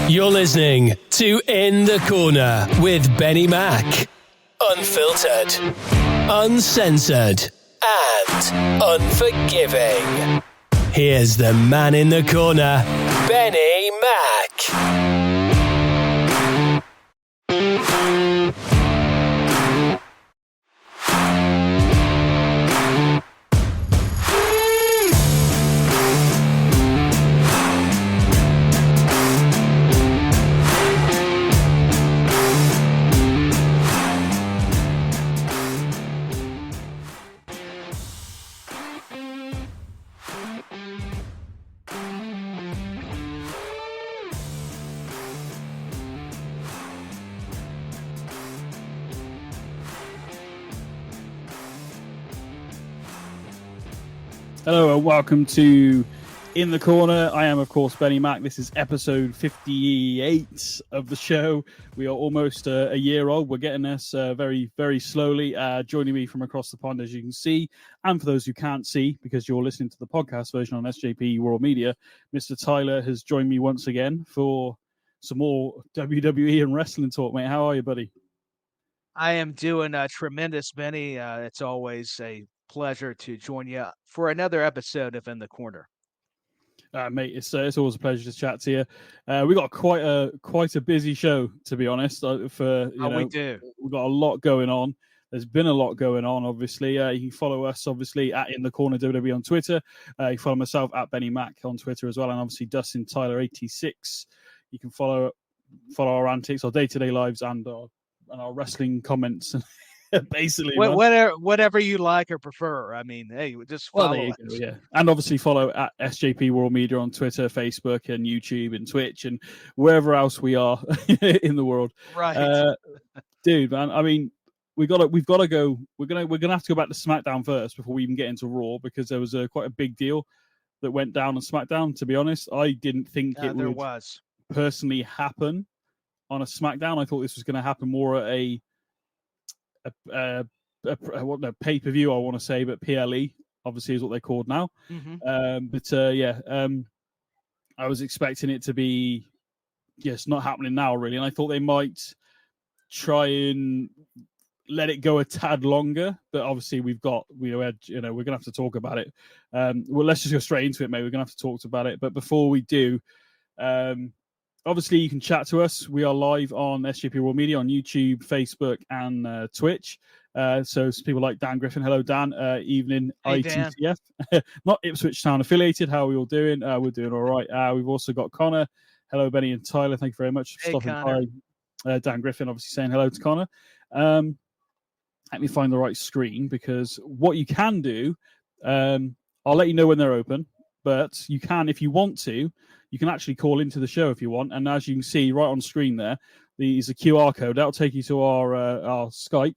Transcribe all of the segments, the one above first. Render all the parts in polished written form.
You're listening to In the Corner with BenNny Mack. Unfiltered, uncensored, and unforgiving. Here's the man in the corner, BenNny Mack. Hello and welcome to In the Corner. I am, of course, BenNny Mack. This is episode 58 of the show. We are almost a year old. We're getting this very, very slowly. Joining me from across the pond, as you can see, and for those who can't see, because you're listening to the podcast version on SJP World Media, Mr. Tyler has joined me once again for some more WWE and wrestling talk, mate. How are you, buddy? I am doing tremendous, Benny. It's always a pleasure to join you for another episode of In the Corner. Mate, it's always a pleasure to chat to you. We got quite a busy show, to be honest. We do. We've got a lot going on. There's been a lot going on, obviously. You can follow us, obviously, at In the Corner WWE on Twitter. You can follow myself at BenNny Mack on Twitter as well, and obviously Dustin Tyler 86. You can follow our antics, our day-to-day lives, and our wrestling comments. Basically, whatever you like or prefer. I mean, hey, just follow us. Go, yeah. And obviously follow at SJP World Media on Twitter, Facebook, and YouTube, and Twitch, and wherever else we are in the world. Right, dude, man. I mean, we've got to go. We're gonna have to go back to SmackDown first before we even get into Raw, because there was quite a big deal that went down on SmackDown. To be honest, I didn't think would personally happen on a SmackDown. I thought this was going to happen more at a pay-per-view, I want to say, but PLE obviously is what they're called now. Mm-hmm. I was expecting it to be not happening now, really, and I thought they might try and let it go a tad longer, but obviously we're gonna have to talk about it. Well, let's just go straight into it, mate. We're gonna have to talk about it, but before we do, obviously, you can chat to us. We are live on SJP World Media on YouTube, Facebook, and Twitch. So people like Dan Griffin. Hello, Dan. Evening, hey, ITCF. Not Ipswich Town affiliated. How are we all doing? We're doing all right. We've also got Connor. Hello, BenNny and Tyler. Thank you very much for stopping by. Dan Griffin, obviously, saying hello to Connor. Let me find the right screen, because what you can do, I'll let you know when they're open, but you can, if you want to, you can actually call into the show if you want. And as you can see right on screen there, there's a QR code. That'll take you to our Skype.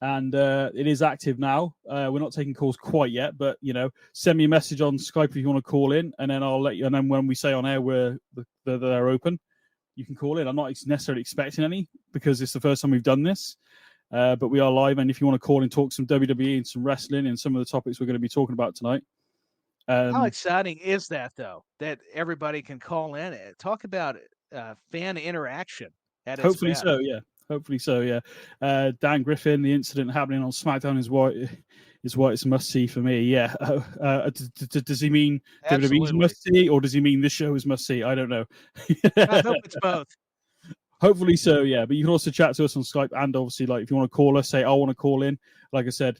And it is active now. We're not taking calls quite yet, but, send me a message on Skype if you want to call in. And then I'll let you. And then when we say on air they're open, you can call in. I'm not necessarily expecting any, because it's the first time we've done this. But we are live. And if you want to call and talk some WWE and some wrestling and some of the topics we're going to be talking about tonight. How exciting is that, though, that everybody can call in and talk about fan interaction? Hopefully so, yeah. Dan Griffin, the incident happening on SmackDown is what it's must see for me. Yeah. Does he mean WWE's must see, or does he mean this show is must see? I don't know. I hope it's both. Hopefully so, yeah. But you can also chat to us on Skype, and obviously, like, if you want to call us, say I want to call in. Like I said,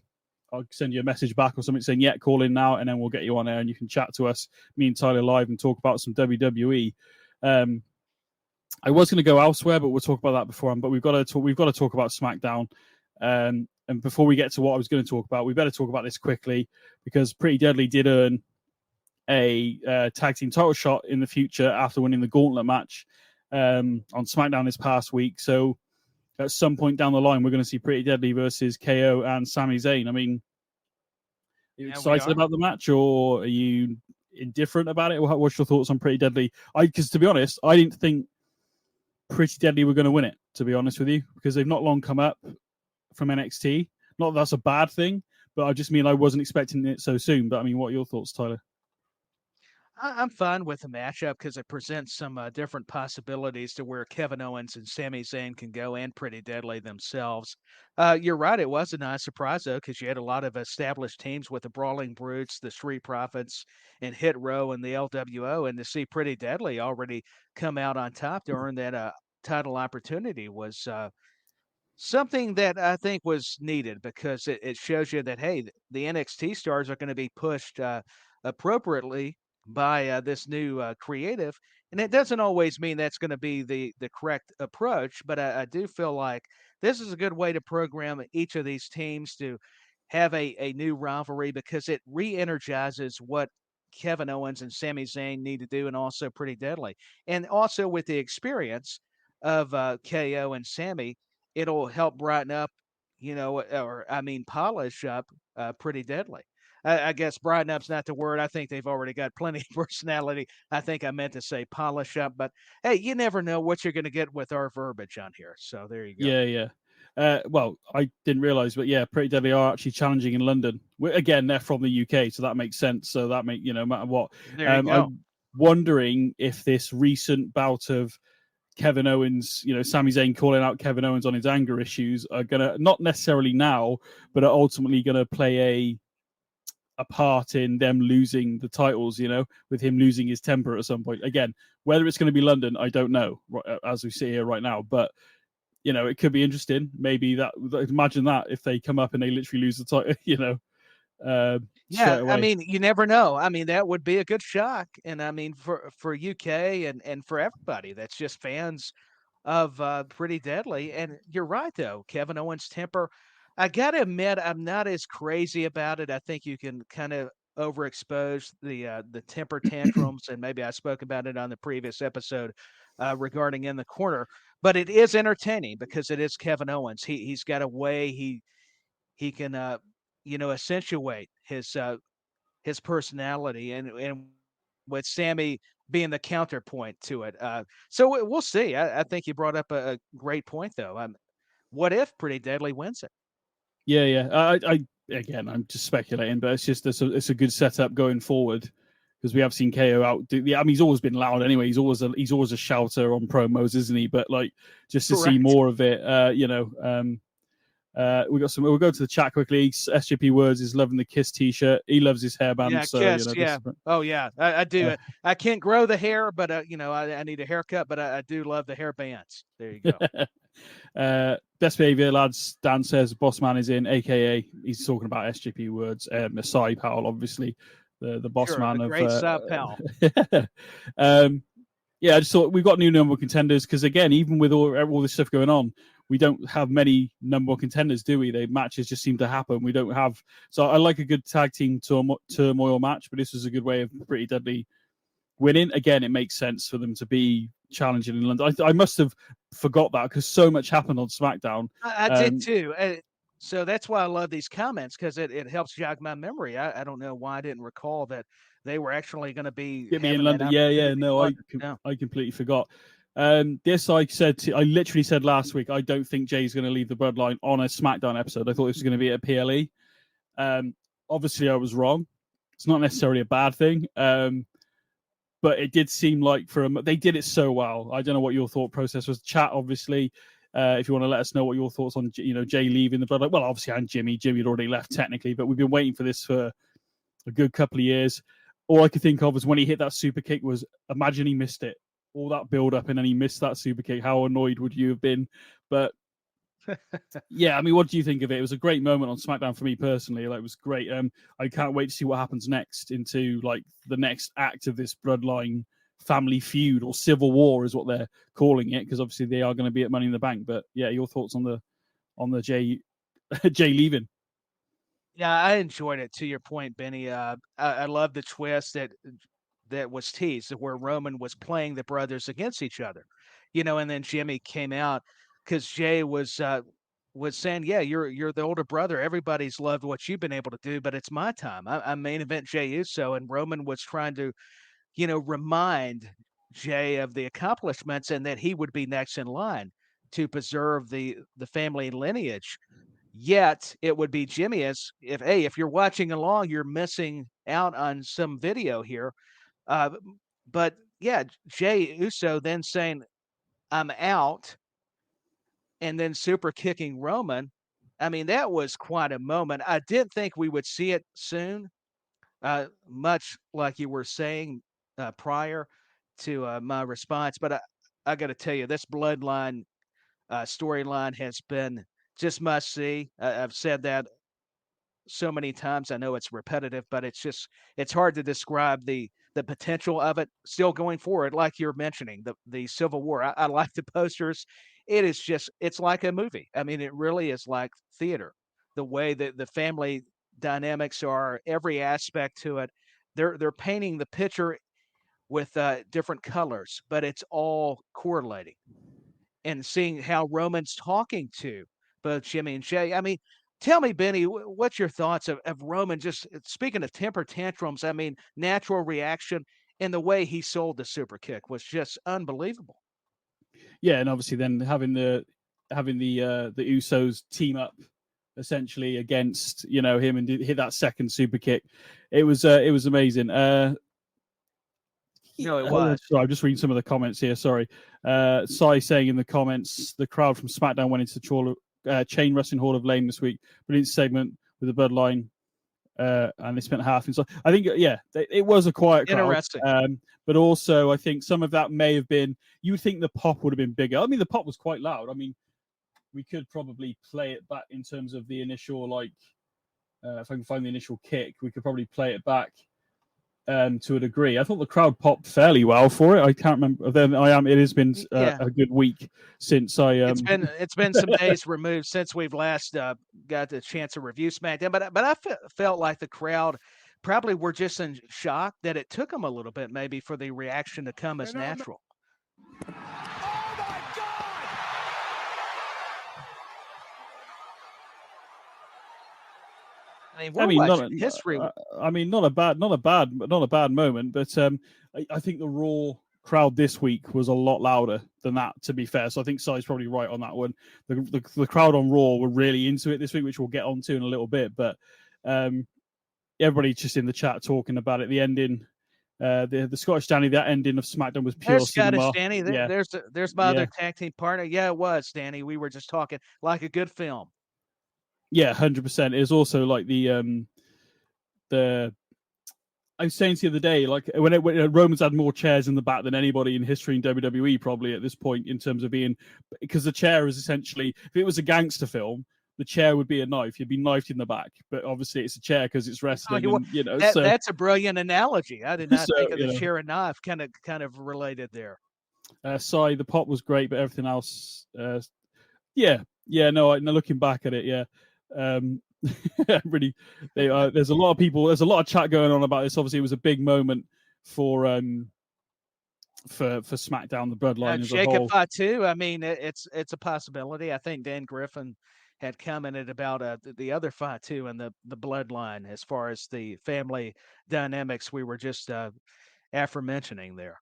I'll send you a message back or something saying, call in now, and then we'll get you on air and you can chat to us, me and Tyler, live, and talk about some WWE. I was going to go elsewhere, but we'll talk about that beforehand. But we've got to talk about SmackDown. And before we get to what I was going to talk about, we better talk about this quickly, because Pretty Deadly did earn a tag team title shot in the future after winning the Gauntlet match on SmackDown this past week. So at some point down the line, we're going to see Pretty Deadly versus KO and Sami Zayn. I mean, are you excited about the match, or are you indifferent about it? What's your thoughts on Pretty Deadly? Because to be honest, I didn't think Pretty Deadly were going to win it, to be honest with you, because they've not long come up from NXT. Not that that's a bad thing, but I just mean I wasn't expecting it so soon. But I mean, what are your thoughts, Tyler? I'm fine with the matchup because it presents some different possibilities to where Kevin Owens and Sami Zayn can go, and Pretty Deadly themselves. You're right; it was a nice surprise though, because you had a lot of established teams with the Brawling Brutes, the Street Profits, and Hit Row, and the LWO, and to see Pretty Deadly already come out on top to earn that title opportunity was something that I think was needed because it shows you that, hey, the NXT stars are going to be pushed appropriately by this new creative. And it doesn't always mean that's going to be the correct approach, but I do feel like this is a good way to program each of these teams to have a new rivalry because it re energizes what Kevin Owens and Sami Zayn need to do, and also Pretty Deadly. And also with the experience of KO and Sammy, it'll help brighten up, or I mean, polish up Pretty Deadly. I guess brighten up's not the word. I think they've already got plenty of personality. I think I meant to say polish up, but hey, you never know what you're going to get with our verbiage on here. So there you go. Yeah, yeah. Well, I didn't realize, but yeah, Pretty Deadly are actually challenging in London. Again, they're from the UK, so that makes sense. So that no matter what. There you go. I'm wondering if this recent bout of Kevin Owens, Sami Zayn calling out Kevin Owens on his anger issues are gonna, not necessarily now, but are ultimately gonna play a part in them losing the titles, with him losing his temper at some point. Again, whether it's going to be London, I don't know, as we sit here right now, but it could be interesting. Maybe imagine that if they come up and they literally lose the title, Yeah, I mean, you never know. I mean, that would be a good shock. And I mean, for UK and for everybody that's just fans of Pretty Deadly. And you're right, though. Kevin Owens' temper, I got to admit, I'm not as crazy about it. I think you can kind of overexpose the temper tantrums. And maybe I spoke about it on the previous episode regarding In the Corner. But it is entertaining because it is Kevin Owens. He's got a way he can accentuate his personality, and with Sammy being the counterpoint to it. So we'll see. I think you brought up a great point, though. What if Pretty Deadly wins it? Yeah. I again, I'm just speculating, but it's a good setup going forward because we have seen KO out. I mean, he's always been loud anyway. He's always a shouter on promos, isn't he? But like, just to see more of it, we got some. We'll go to the chat quickly. SJP Words is loving the Kiss T-shirt. He loves his hairband. Yeah, so, Kiss. Oh yeah, I do. I can't grow the hair, but I need a haircut. But I do love the hairbands. There you go. Best behavior, lads. Dan says Boss Man is in, aka he's talking about SJP Words. Masai Powell, obviously the boss man the of great Powell. Yeah, I just thought we've got new number one contenders because again, even with all this stuff going on, we don't have many number one contenders, do we? The matches just seem to happen. We don't have. So I like a good tag team turmoil match, but this was a good way of Pretty Deadly winning. Again, it makes sense for them to be challenging in London. I must have forgot that because so much happened on SmackDown. I did too. So that's why I love these comments because it helps jog my memory. I don't know why I didn't recall that they were actually going to be in London. Yeah. No, I completely forgot. This I literally said last week. I don't think Jay's going to leave the Bloodline on a SmackDown episode. I thought this was going to be at PLE. Obviously, I was wrong. It's not necessarily a bad thing. But it did seem like they did it so well. I don't know what your thought process was. Chat, obviously, if you want to let us know what your thoughts on Jay leaving the Bloodline. Well, obviously, and Jimmy. Jimmy had already left technically, but we've been waiting for this for a good couple of years. All I could think of was when he hit that super kick was imagine he missed it. All that build up and then he missed that super kick. How annoyed would you have been? But yeah, I mean, what do you think of it? It was a great moment on SmackDown for me personally. Like, it was great. I can't wait to see what happens next into like the next act of this Bloodline family feud or civil war is what they're calling it, because obviously they are going to be at Money in the Bank. But yeah, your thoughts on the Jay leaving? Yeah, I enjoyed it. To your point, Benny, I love the twist that was teased, where Roman was playing the brothers against each other, and then Jimmy came out because Jay was saying, "Yeah, you're the older brother. Everybody's loved what you've been able to do, but it's my time. I'm main event Jey Uso," and Roman was trying to, remind Jay of the accomplishments and that he would be next in line to preserve the family lineage. Yet it would be Jimmy if you're watching along, you're missing out on some video here. But yeah, Jey Uso then saying, "I'm out," and then super kicking Roman. I mean, that was quite a moment. I didn't think we would see it soon, much like you were saying prior to my response. But I got to tell you, this Bloodline storyline has been just must see. I've said that so many times. I know it's repetitive, but it's hard to describe the potential of it still going forward. Like you're mentioning the Civil War. I like the posters. It is just it's like a movie. I mean, it really is like theater. The way that the family dynamics are, every aspect to it. They're painting the picture with different colors, but it's all correlating and seeing how Roman's talking to both Jimmy and Jey. I mean, tell me, Benny, what's your thoughts of Roman? Just speaking of temper tantrums, I mean, natural reaction and the way he sold the super kick was just unbelievable. Yeah, and obviously then having the Usos team up essentially against him and hit that second super kick, it was amazing. No, it was. Sorry, I'm just reading some of the comments here. Sorry. Sai saying in the comments, the crowd from SmackDown went into Chain Wrestling Hall of Fame this week. Brilliant segment with the Bloodline, and they spent half inside. I think, it was a quiet crowd. Interesting. But also, I think some of that may have been, you would think the pop would have been bigger. I mean, the pop was quite loud. I mean, we could probably play it back in terms of the initial, if I can find the initial kick, we could probably play it back to a degree. I thought the crowd popped fairly well for it. I can't remember. Then it has been a good week since I. It's been some days removed since we've last got the chance to review SmackDown, but I felt like the crowd probably were just in shock that it took them a little bit maybe for the reaction to come as natural. I mean, history. I mean, not a bad moment, but I think the Raw crowd this week was a lot louder than that, to be fair. So I think Sai's probably right on that one. The crowd on Raw were really into it this week, which we'll get onto in a little bit. But everybody's just in the chat talking about it. The ending, the Scottish Danny, that ending of SmackDown was pure cinema. Scottish Danny. There's my other tag team partner. Yeah, it was Danny. We were just talking like a good film. Yeah, 100%. It was also like the I was saying the other day, like when Roman's had more chairs in the back than anybody in history in WWE probably at this point in terms of being, because the chair is essentially, if it was a gangster film, the chair would be a knife. You'd be knifed in the back, but obviously it's a chair because it's wrestling. That's a brilliant analogy. I did not think of the chair and knife. Kind of related there. Sai, the pop was great, but everything else, no, looking back at it, yeah. Really, there's a lot of people. There's a lot of chat going on about this. Obviously, it was a big moment for SmackDown, the Bloodline as a whole. Jacob Fatu. I mean, it's a possibility. I think Dan Griffin had commented about the other Fatu and the Bloodline as far as the family dynamics we were just aforementioning there.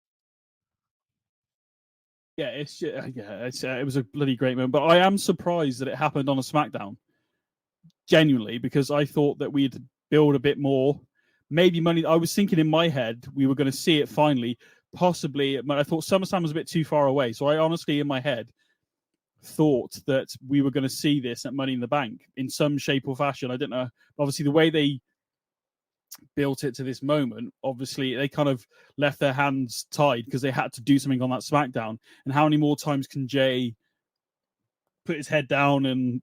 Yeah, it was a bloody great moment. But I am surprised that it happened on a SmackDown. Genuinely, because I thought that we'd build a bit more, maybe money. I was thinking in my head we were going to see it finally, possibly. I thought SummerSlam was a bit too far away, so I honestly, in my head, thought that we were going to see this at Money in the Bank in some shape or fashion. I don't know. Obviously, the way they built it to this moment, obviously they kind of left their hands tied because they had to do something on that SmackDown. And how many more times can Jey put his head down and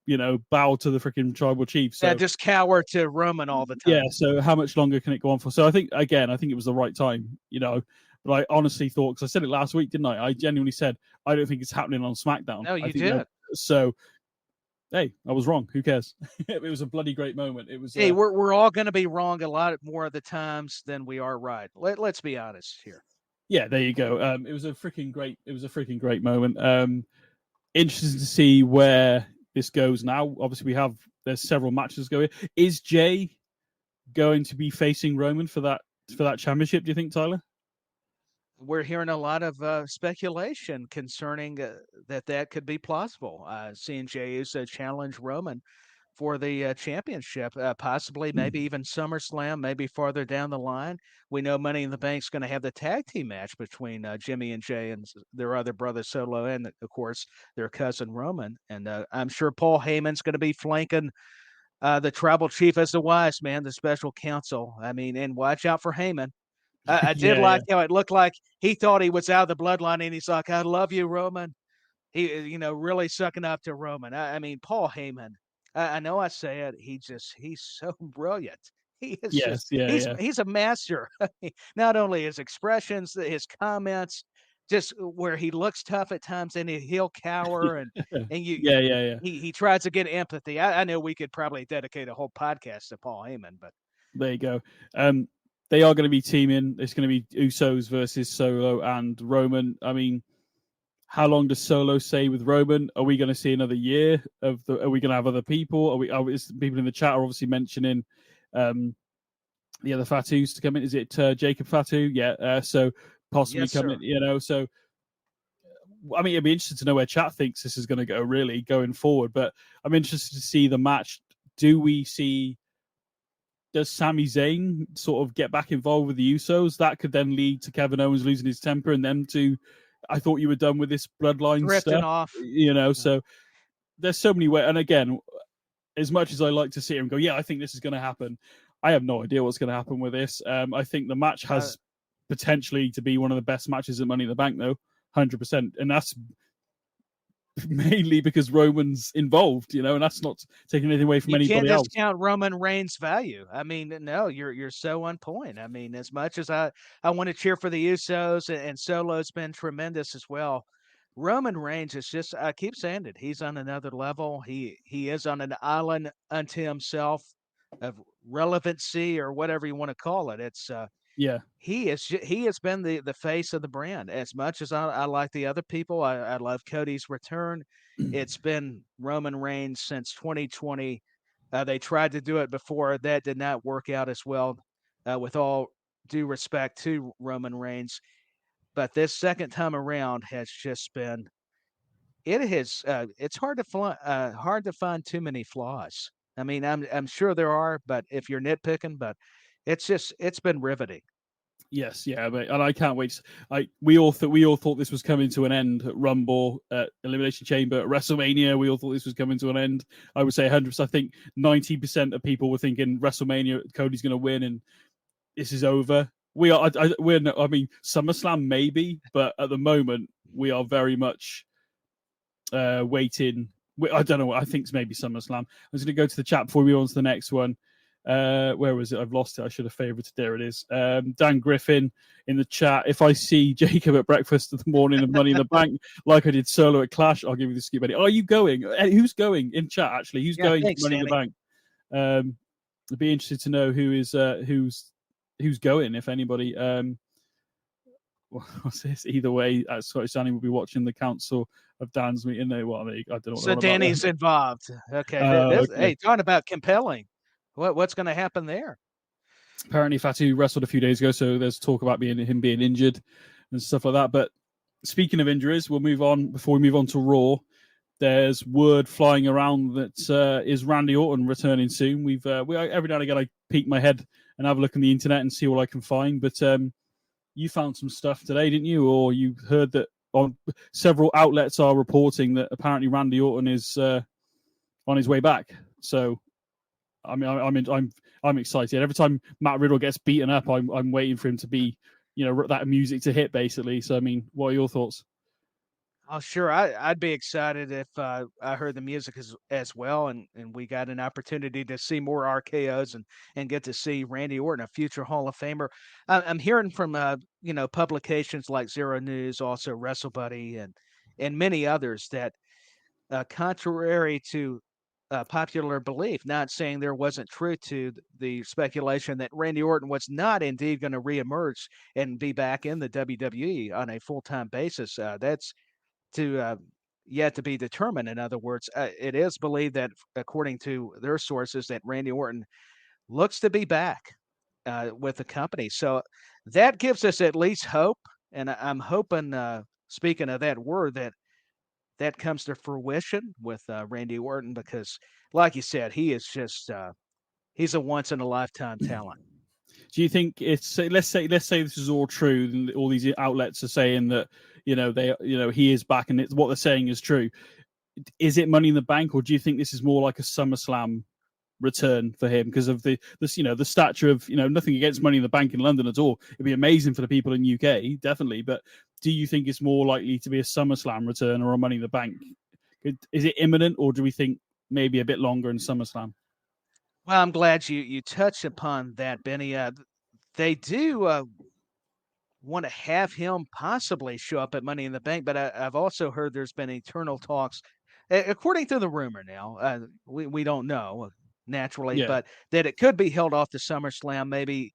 bow to the freaking tribal chief? So just cower to Roman all the time. Yeah, so how much longer can it go on for? So I think it was the right time, but I honestly thought, because I said it last week, didn't I? I genuinely said I don't think it's happening on SmackDown. No, you did. So hey, I was wrong. Who cares? It was a bloody great moment. It was. Hey, we're all going to be wrong a lot more of the times than we are right. Let's be honest here. Yeah, there you go. It was a freaking great moment. Interesting to see where this goes now. Obviously, there's several matches going. Is Jey going to be facing Roman for that championship? Do you think, Tyler? We're hearing a lot of speculation concerning that could be plausible. Seeing Jey Uso challenge Roman for the championship, possibly maybe even SummerSlam, maybe farther down the line. We know Money in the Bank's going to have the tag team match between Jimmy and Jay and their other brother Solo, and of course their cousin Roman. And I'm sure Paul Heyman's going to be flanking the tribal chief as the wise man, the special counsel. I mean, and watch out for Heyman. I did Yeah, like how it looked like he thought he was out of the bloodline, and he's like, "I love you, Roman." He, really sucking up to Roman. I mean, Paul Heyman. I know I say it. He's so brilliant. He is yes, just yeah, yeah. he's a master. Not only his expressions, his comments, just where he looks tough at times, and he'll cower, and you Yeah, yeah, yeah. he tries to get empathy. I know we could probably dedicate a whole podcast to Paul Heyman, but There you go. They are going to be teaming. It's going to be Usos versus Solo and Roman. I mean, how long does Solo stay with Roman? Are we going to see another year of the? Are we going to have other people? Is people in the chat are obviously mentioning the other Fatus to come in? Is it Jacob Fatu? Yeah. So possibly yes, coming. sir. So I mean, it'd be interesting to know where chat thinks this is going to go really going forward. But I'm interested to see the match. Does Sami Zayn sort of get back involved with the Usos? That could then lead to Kevin Owens losing his temper and them to, I thought you were done with this bloodline Drifting stuff. off. So there's so many ways. And again, as much as I like to sit here and go, yeah, I think this is going to happen, I have no idea what's going to happen with this. I think the match has potentially to be one of the best matches at Money in the Bank, though, 100%. And that's mainly because Roman's involved, and that's not taking anything away from anybody else. You can't discount Roman Reigns' value. I mean, no, you're so on point. I mean, as much as I want to cheer for the Usos and Solo's been tremendous as well, Roman Reigns is just, I keep saying it, he's on another level. He is on an island unto himself of relevancy or whatever you want to call it. It's Yeah. he has been the face of the brand. As much as I like the other people, I love Cody's return. It's been Roman Reigns since 2020. They tried to do it before. That did not work out as well, with all due respect to Roman Reigns. But this second time around has just been, it's hard to find too many flaws. I mean, I'm sure there are, but if you're nitpicking, but it's been riveting. Yes, yeah, and I can't wait. We all thought this was coming to an end at Rumble, at Elimination Chamber, at WrestleMania. We all thought this was coming to an end. I would say 100%. I think 90% of people were thinking WrestleMania, Cody's going to win, and this is over. We are. I mean, SummerSlam maybe, but at the moment we are very much waiting. I don't know. I think it's maybe SummerSlam. I'm just going to go to the chat before we move on to the next one. Where was it? I've lost it. I should have favorited. There it is. Dan Griffin in the chat. If I see Jacob at breakfast in the morning of Money in the Bank, like I did Solo at Clash, I'll give you the scoop. Are you going? Who's going in chat? Actually, who's going thanks, to Money in the Bank? I'd be interested to know who's going, if anybody. What's this? Either way, Scottish Danny will be watching the Council of Dan's meeting. I don't know. So Danny's involved. Okay. Okay. Hey, talking about compelling. What's going to happen there? Apparently, Fatu wrestled a few days ago, so there's talk about him being injured and stuff like that. But speaking of injuries, we'll move on. Before we move on to Raw, there's word flying around that is Randy Orton returning soon. We every now and again I peek my head and have a look on the internet and see what I can find. But you found some stuff today, didn't you? Or you heard that on several outlets are reporting that apparently Randy Orton is on his way back. So, I mean, I'm excited. Every time Matt Riddle gets beaten up, I'm waiting for him to be, that music to hit, basically. So, I mean, what are your thoughts? Oh, sure. I'd be excited if I heard the music as well, and we got an opportunity to see more RKOs and get to see Randy Orton, a future Hall of Famer. I'm hearing from publications like Zero News, also WrestleBuddy, and many others that, contrary to popular belief, not saying there wasn't truth to the speculation that Randy Orton was not indeed going to reemerge and be back in the WWE on a full-time basis. That's yet to be determined. In other words, it is believed that, according to their sources, that Randy Orton looks to be back with the company. So that gives us at least hope. And I'm hoping, speaking of that word, that that comes to fruition with Randy Orton, because, like you said, he is just he's a once in a lifetime talent. Do you think it's let's say this is all true, and all these outlets are saying that he is back, and what they're saying is true? Is it Money in the Bank, or do you think this is more like a SummerSlam return for him because of the stature of, nothing against Money in the Bank in London at all? It'd be amazing for the people in UK, definitely. But do you think it's more likely to be a SummerSlam return or a Money in the Bank? Is it imminent, or do we think maybe a bit longer in SummerSlam? Well, I'm glad you touched upon that, Benny. They do want to have him possibly show up at Money in the Bank, but I've also heard there's been eternal talks, according to the rumor now. We don't know, naturally, but that it could be held off to SummerSlam, maybe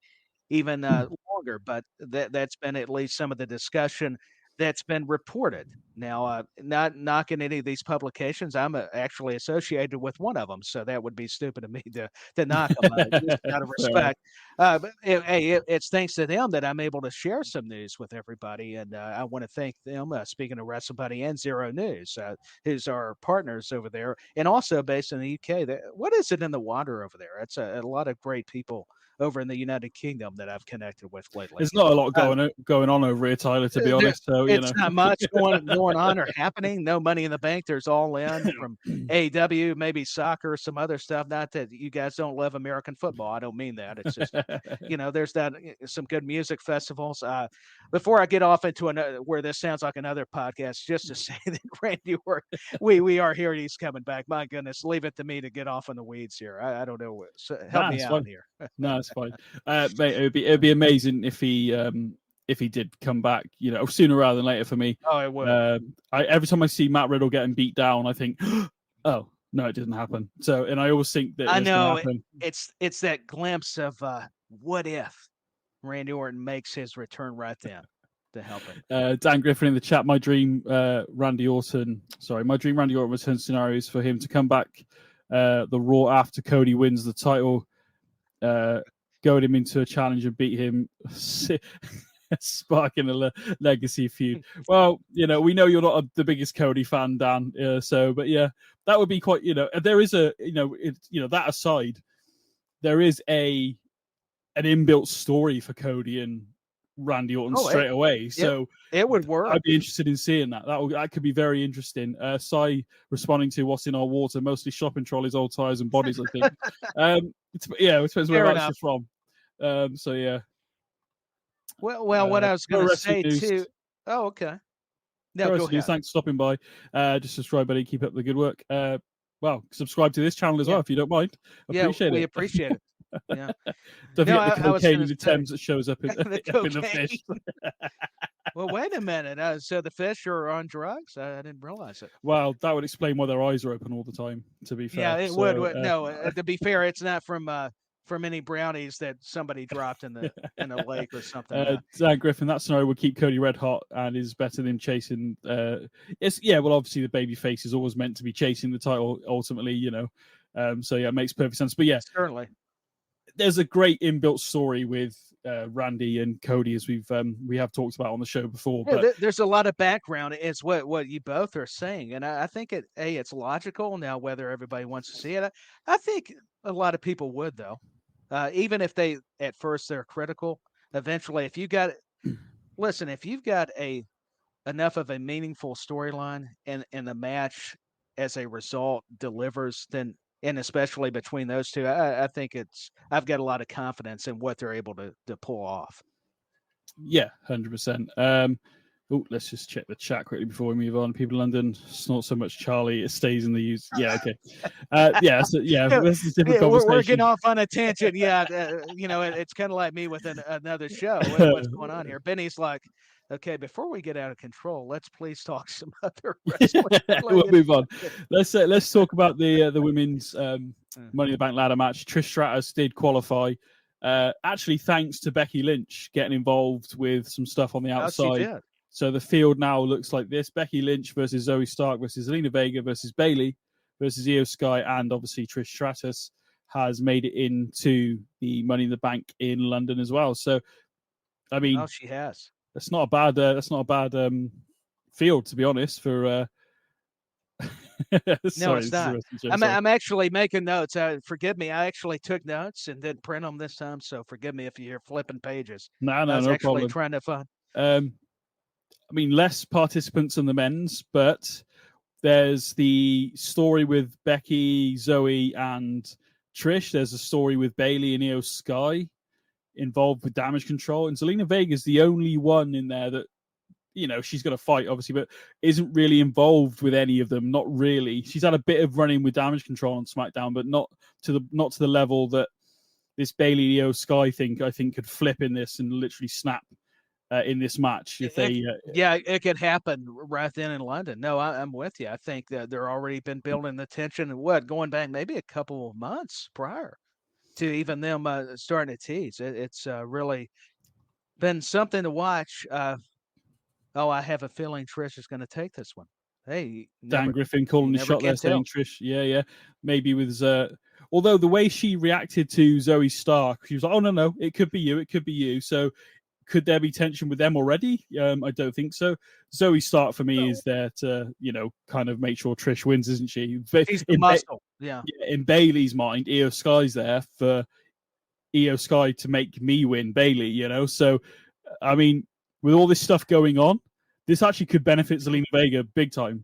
even longer. But that's been at least some of the discussion that's been reported. Now, not knocking any of these publications, I'm actually associated with one of them, so that would be stupid of me to knock them just out of respect. But it's thanks to them that I'm able to share some news with everybody, and I want to thank them. Speaking of WrestleBuddy and Zero News, who's our partners over there, and also based in the UK. What is it in the water over there? It's a lot of great people over in the United Kingdom that I've connected with lately. There's not a lot going on over here, Tyler, to be honest. So it's not much going on or happening. No Money in the Bank. There's All In from AEW, maybe soccer, some other stuff. Not that you guys don't love American football. I don't mean that. It's just there's some good music festivals. Before I get off into another, where this sounds like another podcast, just to say that Randy Orton, we are here. He's coming back. My goodness, leave it to me to get off in the weeds here. I don't know. So help me out here. No, it's fine. Mate, it'd be amazing if he did come back, sooner rather than later for me. Oh, it would. Every time I see Matt Riddle getting beat down, I think, oh no, it didn't happen. So, and I always think that I know it's that glimpse of what if Randy Orton makes his return right then to help him. Dan Griffin in the chat. My dream Randy Orton return scenario is for him to come back the Raw after Cody wins the title. Goad him into a challenge and beat him, sparking a legacy feud. Well, we know you're not the biggest Cody fan, Dan. But yeah, that would be quite. There is that aside, there is an inbuilt story for Cody and Randy Orton straight away. So it would work. I'd be interested in seeing that. That could be very interesting. Sai responding to what's in our water, mostly shopping trolleys, old tires, and bodies, I think. It depends where that's from. So yeah. Well, what I was going to say too. Oh, okay. No, go ahead. Thanks for stopping by. Just subscribe, buddy. Keep up the good work. Subscribe to this channel as well if you don't mind. We appreciate it. Yeah. Don't forget the cocaine in the Thames that shows up in the fish. Well, wait a minute. So the fish are on drugs? I didn't realize it. Well, that would explain why their eyes are open all the time, to be fair. Yeah, it would. No, to be fair, it's not from any brownies that somebody dropped in a lake or something. Dan Griffin, that scenario would keep Cody red hot and is better than chasing. Obviously the baby face is always meant to be chasing the title ultimately, so yeah, it makes perfect sense. But yeah, certainly. There's a great inbuilt story with Randy and Cody, as we have talked about on the show before. Yeah, but there's a lot of background. It's what you both are saying, and I think it's logical. Now, whether everybody wants to see it, I think a lot of people would, though. Even if they at first they're critical, eventually, if you've got enough of a meaningful storyline and the match as a result delivers, then. And especially between those two, I think I've got a lot of confidence in what they're able to pull off. Yeah, 100%. Let's just check the chat quickly before we move on. People in London, it's not so much Charlie, it stays in the use. Yeah, okay. This is a different conversation. We're getting off on a tangent. Yeah, it's kind of like me with another show. What's going on here? Benny's like, okay, before we get out of control, let's please talk some other wrestling. We'll move on. Let's talk about the women's Money in the Bank ladder match. Trish Stratus did qualify. Actually, thanks to Becky Lynch getting involved with some stuff on the outside. So the field now looks like this: Becky Lynch versus Zoe Stark versus Zelina Vega versus Bayley versus Io Sky, and obviously Trish Stratus has made it into the Money in the Bank in London as well. So, I mean, she has. That's not a bad field, to be honest, for No, Sorry, it's this is a not. wrestling show. I'm Sorry. I'm actually making notes. Forgive me. I actually took notes and didn't print them this time, so forgive me if you hear flipping pages. No, I was no actually problem. trying to find. I mean, less participants in the men's, but there's the story with Becky, Zoe, and Trish. There's a story with Bailey and Io Sky involved with damage control. And Zelina Vega is the only one in there that, she's going to fight, obviously, but isn't really involved with any of them. Not really. She's had a bit of running with damage control on SmackDown, but not to the level that this Bailey Io Sky thing, I think, could flip in this and literally snap in this match if they. Yeah, it could happen right then in London. No, I'm with you. I think that they're already been building the tension and going back maybe a couple of months prior to even them starting to tease. It's really been something to watch. I have a feeling Trish is going to take this one. Hey, Dan Griffin calling the shot there, saying Trish, yeah, maybe with. Although the way she reacted to Zoe Stark, she was like, "Oh no, it could be you." So could there be tension with them already? I don't think so. Zoe Stark for me is there to, kind of make sure Trish wins, isn't she? She's the muscle. Yeah. In Bailey's mind, Io Sky's there for Io Sky to make me win Bailey, So, I mean, with all this stuff going on, this actually could benefit Zelina Vega big time.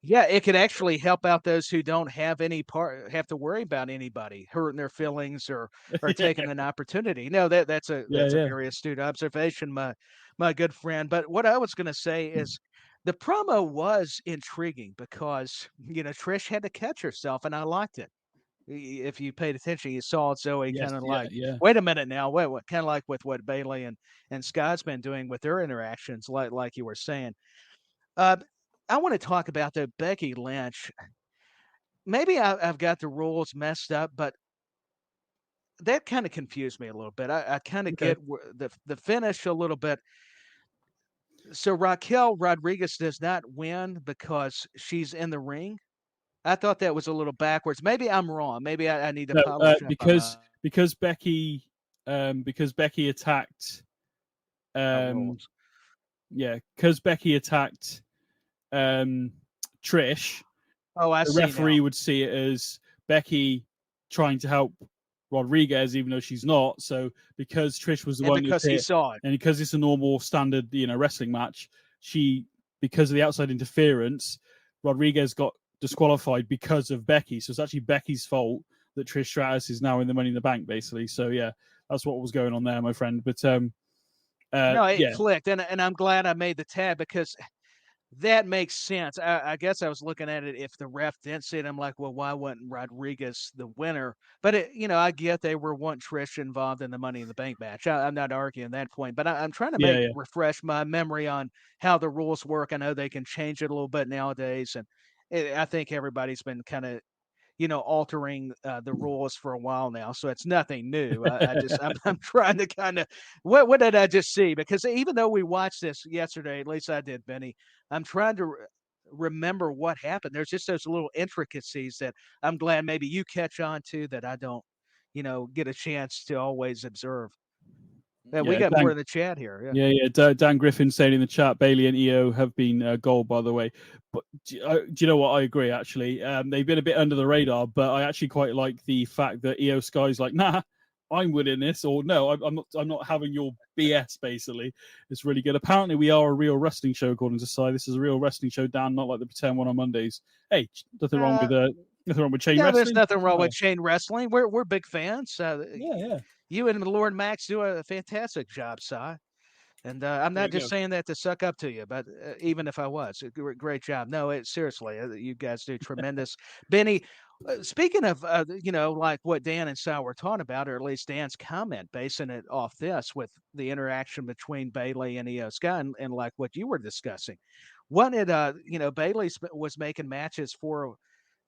Yeah, it could actually help out those who don't have have to worry about anybody hurting their feelings or taking an opportunity. No, that's a very astute observation, my good friend. But what I was going to say is the promo was intriguing because Trish had to catch herself, and I liked it. If you paid attention, you saw Zoe kind of wait a minute now, what kind of like with what Bailey and Scott's been doing with their interactions, like you were saying. I want to talk about the Becky Lynch. Maybe I've got the rules messed up, but that kind of confused me a little bit. I kind of get the finish a little bit. So Raquel Rodriguez does not win because she's in the ring. I thought that was a little backwards. Maybe I'm wrong. Maybe I need to polish up because Becky attacked. Because Becky attacked Trish. The referee would see it as Becky trying to help Rodriguez, even though she's not. So because Trish was the one because he saw it, and because it's a normal standard, wrestling match, because of the outside interference, Rodriguez got disqualified because of Becky. So it's actually Becky's fault that Trish Stratus is now in the Money in the Bank, basically. So yeah, that's what was going on there, my friend. But no, it clicked, and I'm glad I made the tab because that makes sense. I guess I was looking at it if the ref didn't see it. I'm like, well, why wasn't Rodriguez the winner? But I get they were wanting Trish involved in the Money in the Bank match. I'm not arguing that point, but I'm trying to refresh my memory on how the rules work. I know they can change it a little bit nowadays, and I think everybody's been kind of altering the rules for a while now, so it's nothing new. I'm trying to kind of what did I just see? Because even though we watched this yesterday, at least I did, Benny, I'm trying to remember what happened. There's just those little intricacies that I'm glad maybe you catch on to that I don't, get a chance to always observe. We got more in the chat here. Dan Griffin saying in the chat, Bailey and Io have been gold, by the way. But do you know what? I agree, actually. They've been a bit under the radar, but I actually quite like the fact that Io Sky's like, nah, I'm winning this, or no, I'm not having your BS, basically. It's really good. Apparently, we are a real wrestling show, according to Sai. This is a real wrestling show, Dan, not like the pretend one on Mondays. Hey, nothing wrong with chain wrestling. There's nothing wrong with chain wrestling. We're big fans. You and Lord Max do a fantastic job, Si. And I'm not just saying that to suck up to you, but even if I was, great job. No, seriously, you guys do tremendous. BenNny, speaking of, like what Dan and Si were talking about, or at least Dan's comment, basing it off this with the interaction between Bailey and Io Sky, and like what you were discussing. Bailey was making matches for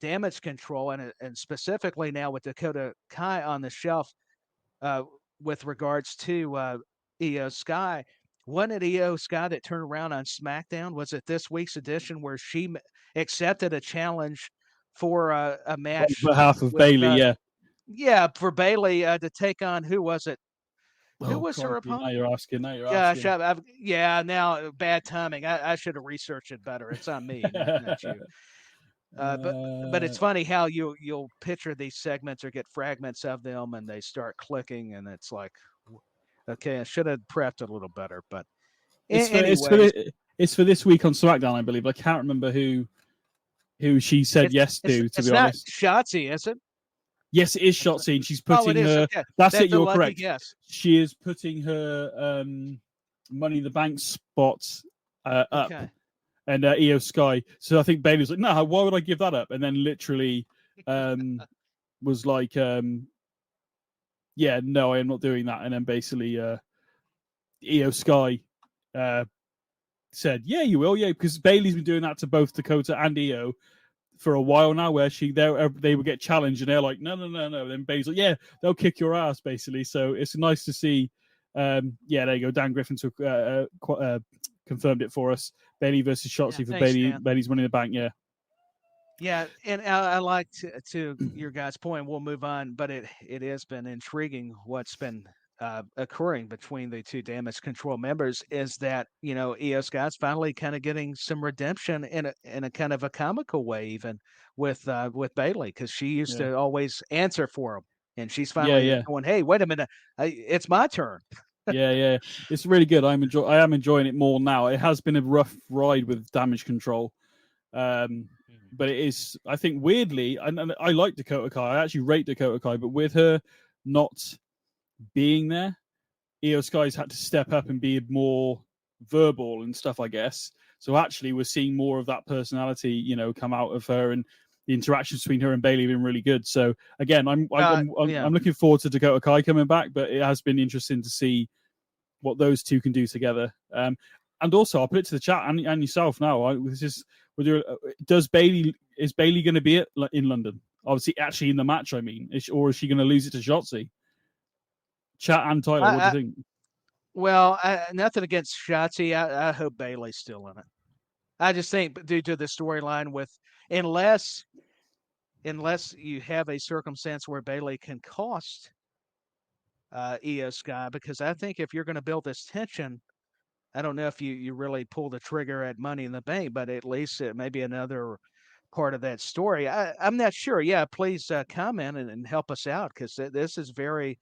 damage control, and specifically now with Dakota Kai on the shelf, with regards to Io Sky. Wasn't it Io Sky that turned around on SmackDown? Was it this week's edition where she accepted a challenge for a match on behalf of Bailey? For Bailey to take on, who was it? Who was her opponent? Now you're asking. Gosh, now bad timing. I should have researched it better. It's on me, not you. But it's funny how you'll picture these segments or get fragments of them, and they start clicking, and it's like, okay, I should have prepped a little better. But anyways, it's for this week on SmackDown, I believe. I can't remember who she said yes to be not honest. Shotzi, is it? Yes, it is Shotzi, and she's putting it is. her. Okay. That's it. You're correct. Guess. She is putting her Money in the Bank spot up, and Io Sky. So I think Bayley was like, "No, why would I give that up?" And then literally was like, "Yeah, no, I am not doing that." And then basically, Io Sky said, "Yeah, you will, yeah," because Bayley's been doing that to both Dakota and Io for a while now, where they would get challenged, and they're like, no. Then Bayley's like, yeah, they'll kick your ass, basically. So it's nice to see. Yeah, there you go. Dan Griffin confirmed it for us. Bayley versus Shotzi for Bayley's Money in the Bank. Yeah. Yeah, and I like to your guys' point. We'll move on, but it has been intriguing what's been occurring between the two Damage Control members. Is that Io Sky's finally kind of getting some redemption in a kind of a comical way, even with Bayley, because she used to always answer for him, and she's finally going, "Hey, wait a minute, it's my turn." yeah, it's really good. I am enjoying it more now. It has been a rough ride with Damage Control. But it is, I think, weirdly, and I like Dakota Kai. I actually rate Dakota Kai, but with her not being there, Io Sky's had to step up and be more verbal and stuff, I guess. So actually, we're seeing more of that personality, come out of her, and the interactions between her and Bayley have been really good. So again, I'm looking forward to Dakota Kai coming back, but it has been interesting to see what those two can do together. And also, I'll put it to the chat and yourself now. Is Bayley going to be in London? Obviously, actually in the match, I mean, or is she going to lose it to Shotzi? Chat and Tyler, what do you think? Well, nothing against Shotzi. I hope Bayley's still in it. I just think due to the storyline unless you have a circumstance where Bayley can cost Io Sky, because I think if you're going to build this tension, I don't know if you really pull the trigger at Money in the Bank, but at least it may be another part of that story. I'm not sure. Yeah, please comment and help us out, because this is very,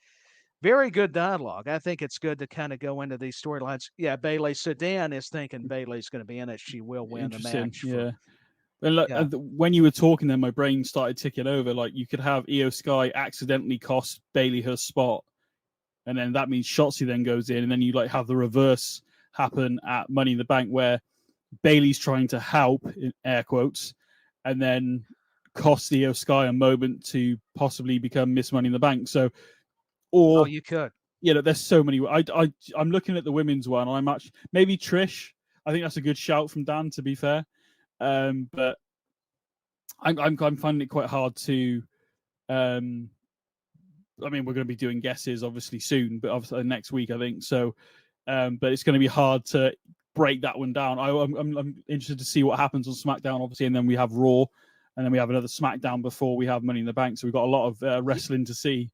very good dialogue. I think it's good to kind of go into these storylines. Yeah, Bayley. So Dan is thinking Bayley's going to be in it. She will win the match. And when you were talking, then my brain started ticking over. Like, you could have Io Sky accidentally cost Bayley her spot, and then that means Shotzi then goes in, and then you have the reverse happen at Money in the Bank, where Bayley's trying to help, in air quotes, and then cost Io Sky a moment to possibly become Miss Money in the Bank. So, or you could, there's so many. I'm looking at the women's one. I'm actually maybe Trish. I think that's a good shout from Dan, to be fair. But I'm finding it quite hard to. I mean, we're going to be doing guesses obviously soon, but obviously next week, I think so. But it's going to be hard to break that one down. I'm interested to see what happens on SmackDown, obviously, and then we have Raw, and then we have another SmackDown before we have Money in the Bank. So we've got a lot of wrestling to see.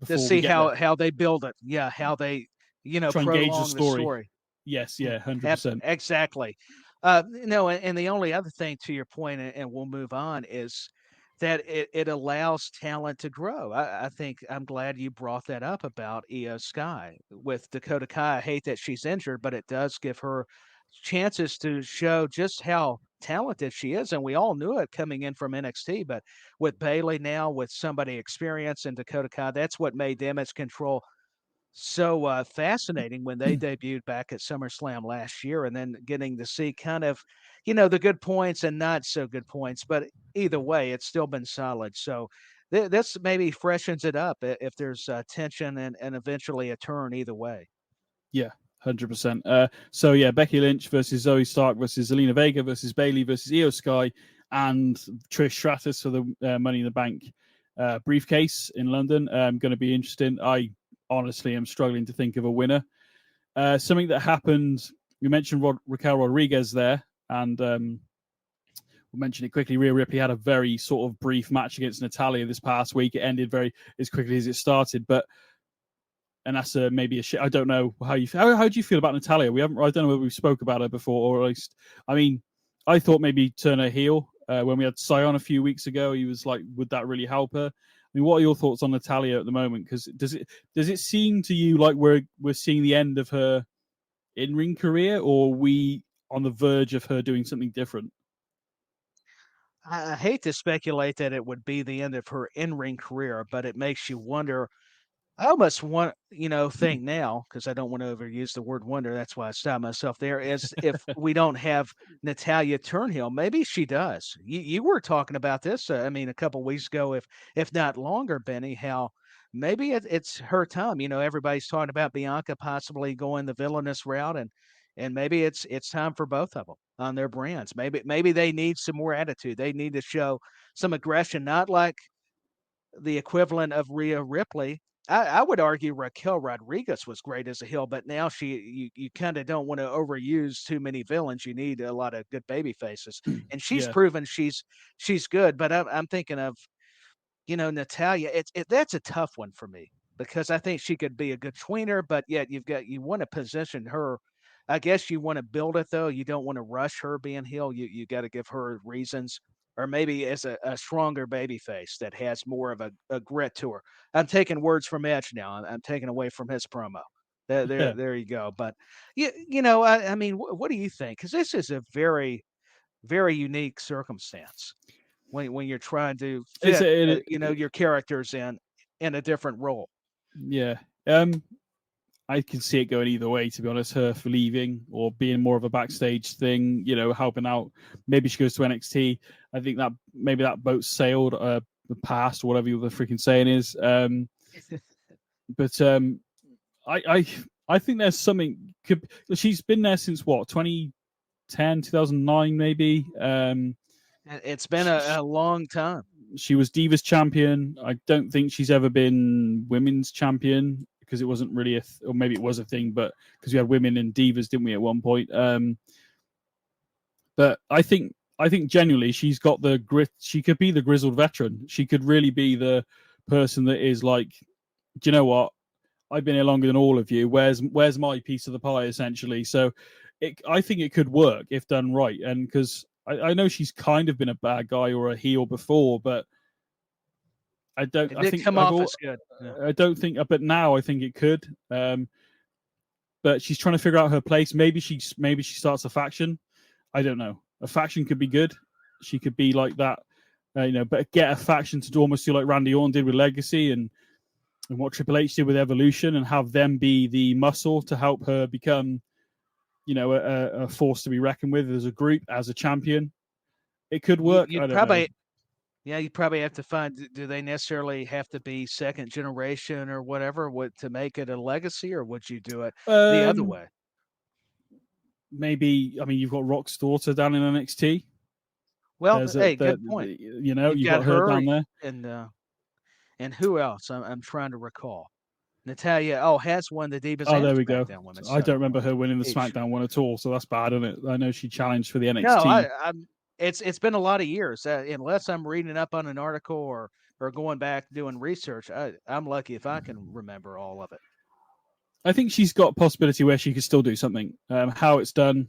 To see how they build it. Yeah, how they try and gauge the story. Yes, 100%. Exactly. And the only other thing to your point, and we'll move on, is that it allows talent to grow. I think I'm glad you brought that up about Io Sky. With Dakota Kai, I hate that she's injured, but it does give her chances to show just how talented she is. And we all knew it coming in from NXT, but with Bayley now, with somebody experienced in Dakota Kai, that's what made Damage Control so fascinating when they debuted back at SummerSlam last year, and then getting to see kind of, the good points and not so good points. But either way, it's still been solid. So this maybe freshens it up if there's tension and eventually a turn either way. Yeah, 100%. So yeah, Becky Lynch versus Zoe Stark versus Zelina Vega versus Bayley versus Io Sky and Trish Stratus for the Money in the Bank briefcase in London. Going to be interesting. I honestly am struggling to think of a winner. Something that happened, you mentioned Raquel Rodriguez there, and we'll mention it quickly. Rhea Ripley had a very sort of brief match against Natalya this past week. It ended as quickly as it started, and that's maybe a shit. I don't know how do you feel about Natalya? I don't know whether we spoke about her before, or at least, I mean, I thought maybe turn her heel When we had Sion a few weeks ago, he was like, would that really help her? I mean, what are your thoughts on Natalya at the moment? Because does it seem to you like we're seeing the end of her in-ring career, or are we on the verge of her doing something different? I hate to speculate that it would be the end of her in-ring career, but it makes you wonder. I almost want, think now, because I don't want to overuse the word wonder. That's why I stopped myself there. Is if we don't have Natalya Turnhill, maybe she does. You were talking about this. A couple weeks ago, if not longer, Benny. How maybe it's her time. Everybody's talking about Bianca possibly going the villainous route, and maybe it's time for both of them on their brands. Maybe they need some more attitude. They need to show some aggression, not like the equivalent of Rhea Ripley. I would argue Raquel Rodriguez was great as a heel, but now you kind of don't want to overuse too many villains. You need a lot of good baby faces, and she's proven she's good. But I'm thinking of Natalya. That's a tough one for me because I think she could be a good tweener, but yet you want to position her. I guess you want to build it though. You don't want to rush her being heel. You got to give her reasons, or maybe as a stronger baby face that has more of a grit to her. I'm taking words from Edge now. I'm taking away from his promo. There you go. But what do you think? Because this is a very, very unique circumstance when you're trying to fit, your characters in a different role. Yeah. I can see it going either way, to be honest. Her for leaving or being more of a backstage thing, helping out. Maybe she goes to NXT. I think that maybe that boat sailed the past or whatever the freaking saying is. But I think there's something. She's been there since what, 2010, 2009, maybe. It's been a long time. She was Divas champion. I don't think she's ever been women's champion, because it wasn't really or maybe it was a thing, but because we had women in Divas, didn't we, at one point? But I think genuinely she's got the grit. She could be the grizzled veteran. She could really be the person that is like, do you know what? I've been here longer than all of you. Where's my piece of the pie, essentially? So I think it could work if done right. And because I know she's kind of been a bad guy or a heel before, but I don't. It did come off as good. Yeah. I don't think, but now I think it could. But she's trying to figure out her place. Maybe she starts a faction. I don't know. A faction could be good. She could be like that, But get a faction to almost do like Randy Orton did with Legacy and what Triple H did with Evolution, and have them be the muscle to help her become, a force to be reckoned with as a group, as a champion. It could work. You'd probably have to find, do they necessarily have to be second generation or whatever to make it a legacy, or would you do it the other way? Maybe, you've got Rock's daughter down in NXT. Well, good point. You've got her down there. And who else? I'm trying to recall. Natalya, has won the Divas. Oh, there we go. I don't remember her winning the SmackDown one at all, so that's bad, isn't it? I know she challenged for the NXT. No, it's been a lot of years. Unless I'm reading up on an article or going back doing research, I'm lucky if I can remember all of it. I think she's got a possibility where she could still do something. How it's done,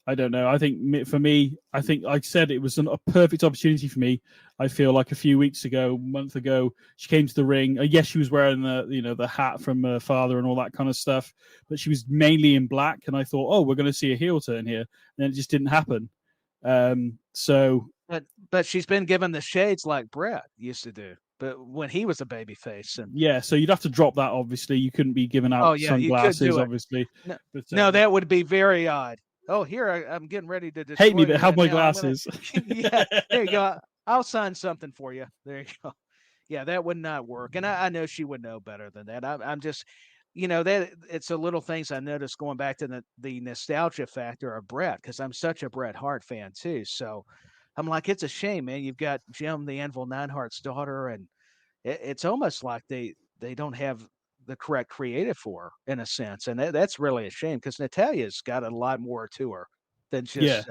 I don't know. I think for me, like I said, it was a perfect opportunity for me. I feel like a month ago, she came to the ring. Yes, she was wearing the hat from her father and all that kind of stuff, but she was mainly in black. And I thought, oh, we're going to see a heel turn here, and then it just didn't happen. But she's been given the shades like Brett used to do, but when he was a baby face. So you'd have to drop that. Obviously, you couldn't be giving out sunglasses. Obviously, no, that would be very odd. Oh, here I'm getting ready to hate me, but have my glasses. Yeah, there you go. I'll sign something for you. There you go. Yeah, that would not work, and I know she would know better than that. I'm just, that it's the little things I noticed going back to the nostalgia factor of Bret, because I'm such a Bret Hart fan too. So I'm like, it's a shame, man. You've got Jim the Anvil Neidhart's daughter, and it's almost like they don't have the correct creative for her, in a sense, and that's really a shame, because Natalya's got a lot more to her than just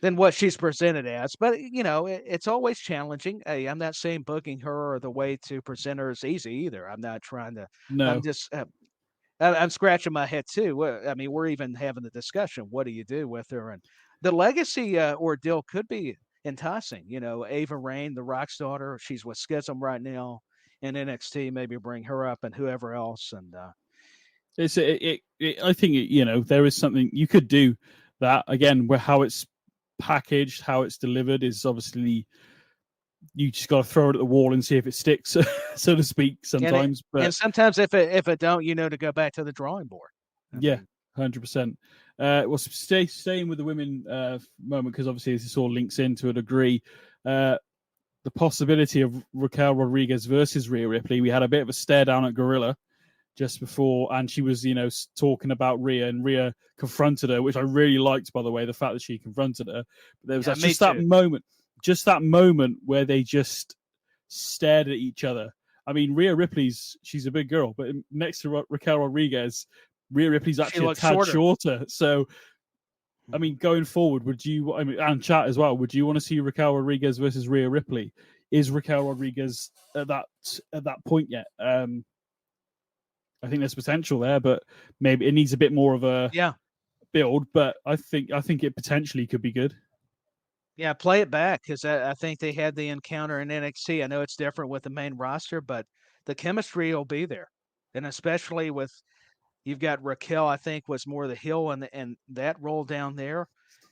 than what she's presented as. But it's always challenging. Hey, I'm not saying booking her or the way to present her is easy either. I'm not trying to. No. I'm just. I'm scratching my head too. I mean, we're even having the discussion. What do you do with her? And the legacy ordeal could be enticing. Ava Raine, the Rock's daughter, she's with Schism right now in NXT. Maybe bring her up and whoever else. And I think there is something you could do that again. Where how it's packaged, how it's delivered is obviously you just got to throw it at the wall and see if it sticks, so to speak. Sometimes, and sometimes if it don't, to go back to the drawing board. 100%. Well, staying with the women moment, because obviously this all links in to a degree. The possibility of Raquel Rodriguez versus Rhea Ripley. We had a bit of a stare down at Gorilla just before, and she was, talking about Rhea, and Rhea confronted her, which I really liked, by the way, the fact that she confronted her. But there was just that moment where they just stared at each other. I mean, Rhea Ripley's, she's a big girl, but next to Raquel Rodriguez, Rhea Ripley's actually a tad shorter. So, I mean, going forward, and chat as well, would you want to see Raquel Rodriguez versus Rhea Ripley? Is Raquel Rodriguez at that point yet? I think there's potential there, but maybe it needs a bit more of a build. But I think it potentially could be good. Yeah, play it back, because I think they had the encounter in NXT. I know it's different with the main roster, but the chemistry will be there, and especially with you've got Raquel. I think was more the heel, and that role down there.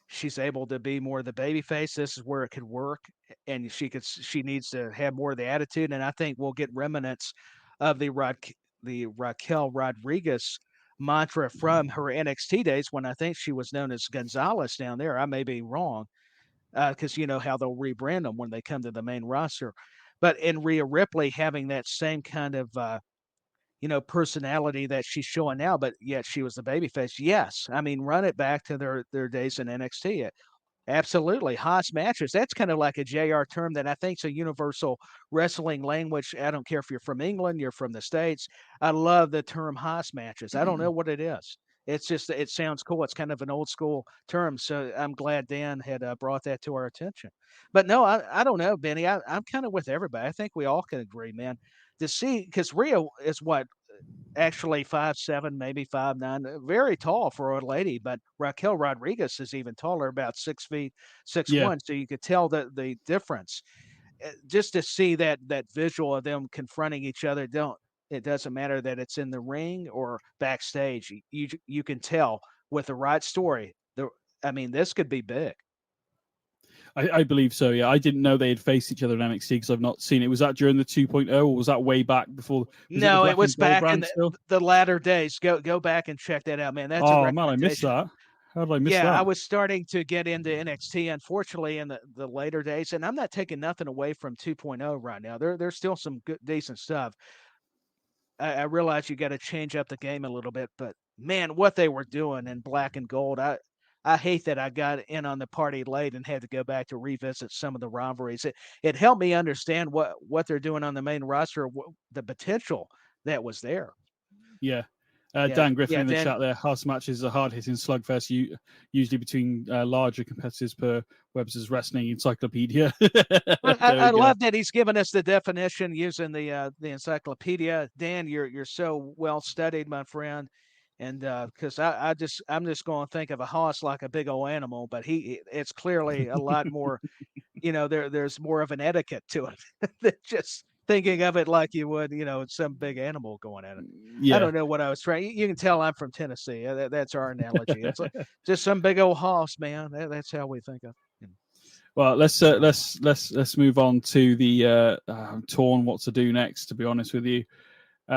She's able to be more the baby face. This is where it could work, and she needs to have more of the attitude. And I think we'll get remnants of the Raquel Rodriguez mantra from her NXT days, when I think she was known as Gonzalez down there. I may be wrong, because you know how they'll rebrand them when they come to the main roster. But in Rhea Ripley having that same kind of personality that she's showing now, but yet she was the babyface. Yes, I mean, run it back to their days in NXT. Absolutely. Haas matches. That's kind of like a JR term that I think is a universal wrestling language. I don't care if you're from England, you're from the States. I love the term Haas matches. I don't know what it is. It's just, it sounds cool. It's kind of an old school term. So I'm glad Dan had brought that to our attention. But no, I don't know, Benny. I'm kind of with everybody. I think we all can agree, man. To see, because Rhea is what, actually 5'7", maybe 5'9", very tall for a lady. But Raquel Rodriguez is even taller, about 6 feet, 6'1". So you could tell the difference. Just to see that visual of them confronting each other, it doesn't matter that it's in the ring or backstage. You can tell with the right story. This could be big. I believe so, yeah. I didn't know they had faced each other in NXT because I've not seen it. Was that during the 2.0 or was that way back before? No, it was back in the latter days. Go back and check that out, man. That's man, I missed that. How did I miss that? Yeah, I was starting to get into NXT, unfortunately, in the later days. And I'm not taking nothing away from 2.0 right now. There's still some good, decent stuff. I realize you got to change up the game a little bit, but man, what they were doing in Black and Gold, I hate that I got in on the party late and had to go back to revisit some of the rivalries. It helped me understand what they're doing on the main roster, the potential that was there. Yeah. Dan Griffin in the chat there. House matches are hard-hitting slugfest, usually between larger competitors per Webster's Wrestling Encyclopedia. I love that he's given us the definition using the encyclopedia. Dan, you're so well studied, my friend. And because I'm just going to think of a horse like a big old animal, but it's clearly a lot more, there's more of an etiquette to it than just thinking of it like you would, some big animal going at it. Yeah. I don't know what I was trying. You can tell I'm from Tennessee. That's our analogy. It's like just some big old horse, man. That's how we think of it. Well, let's move on to the torn what to do next. To be honest with you.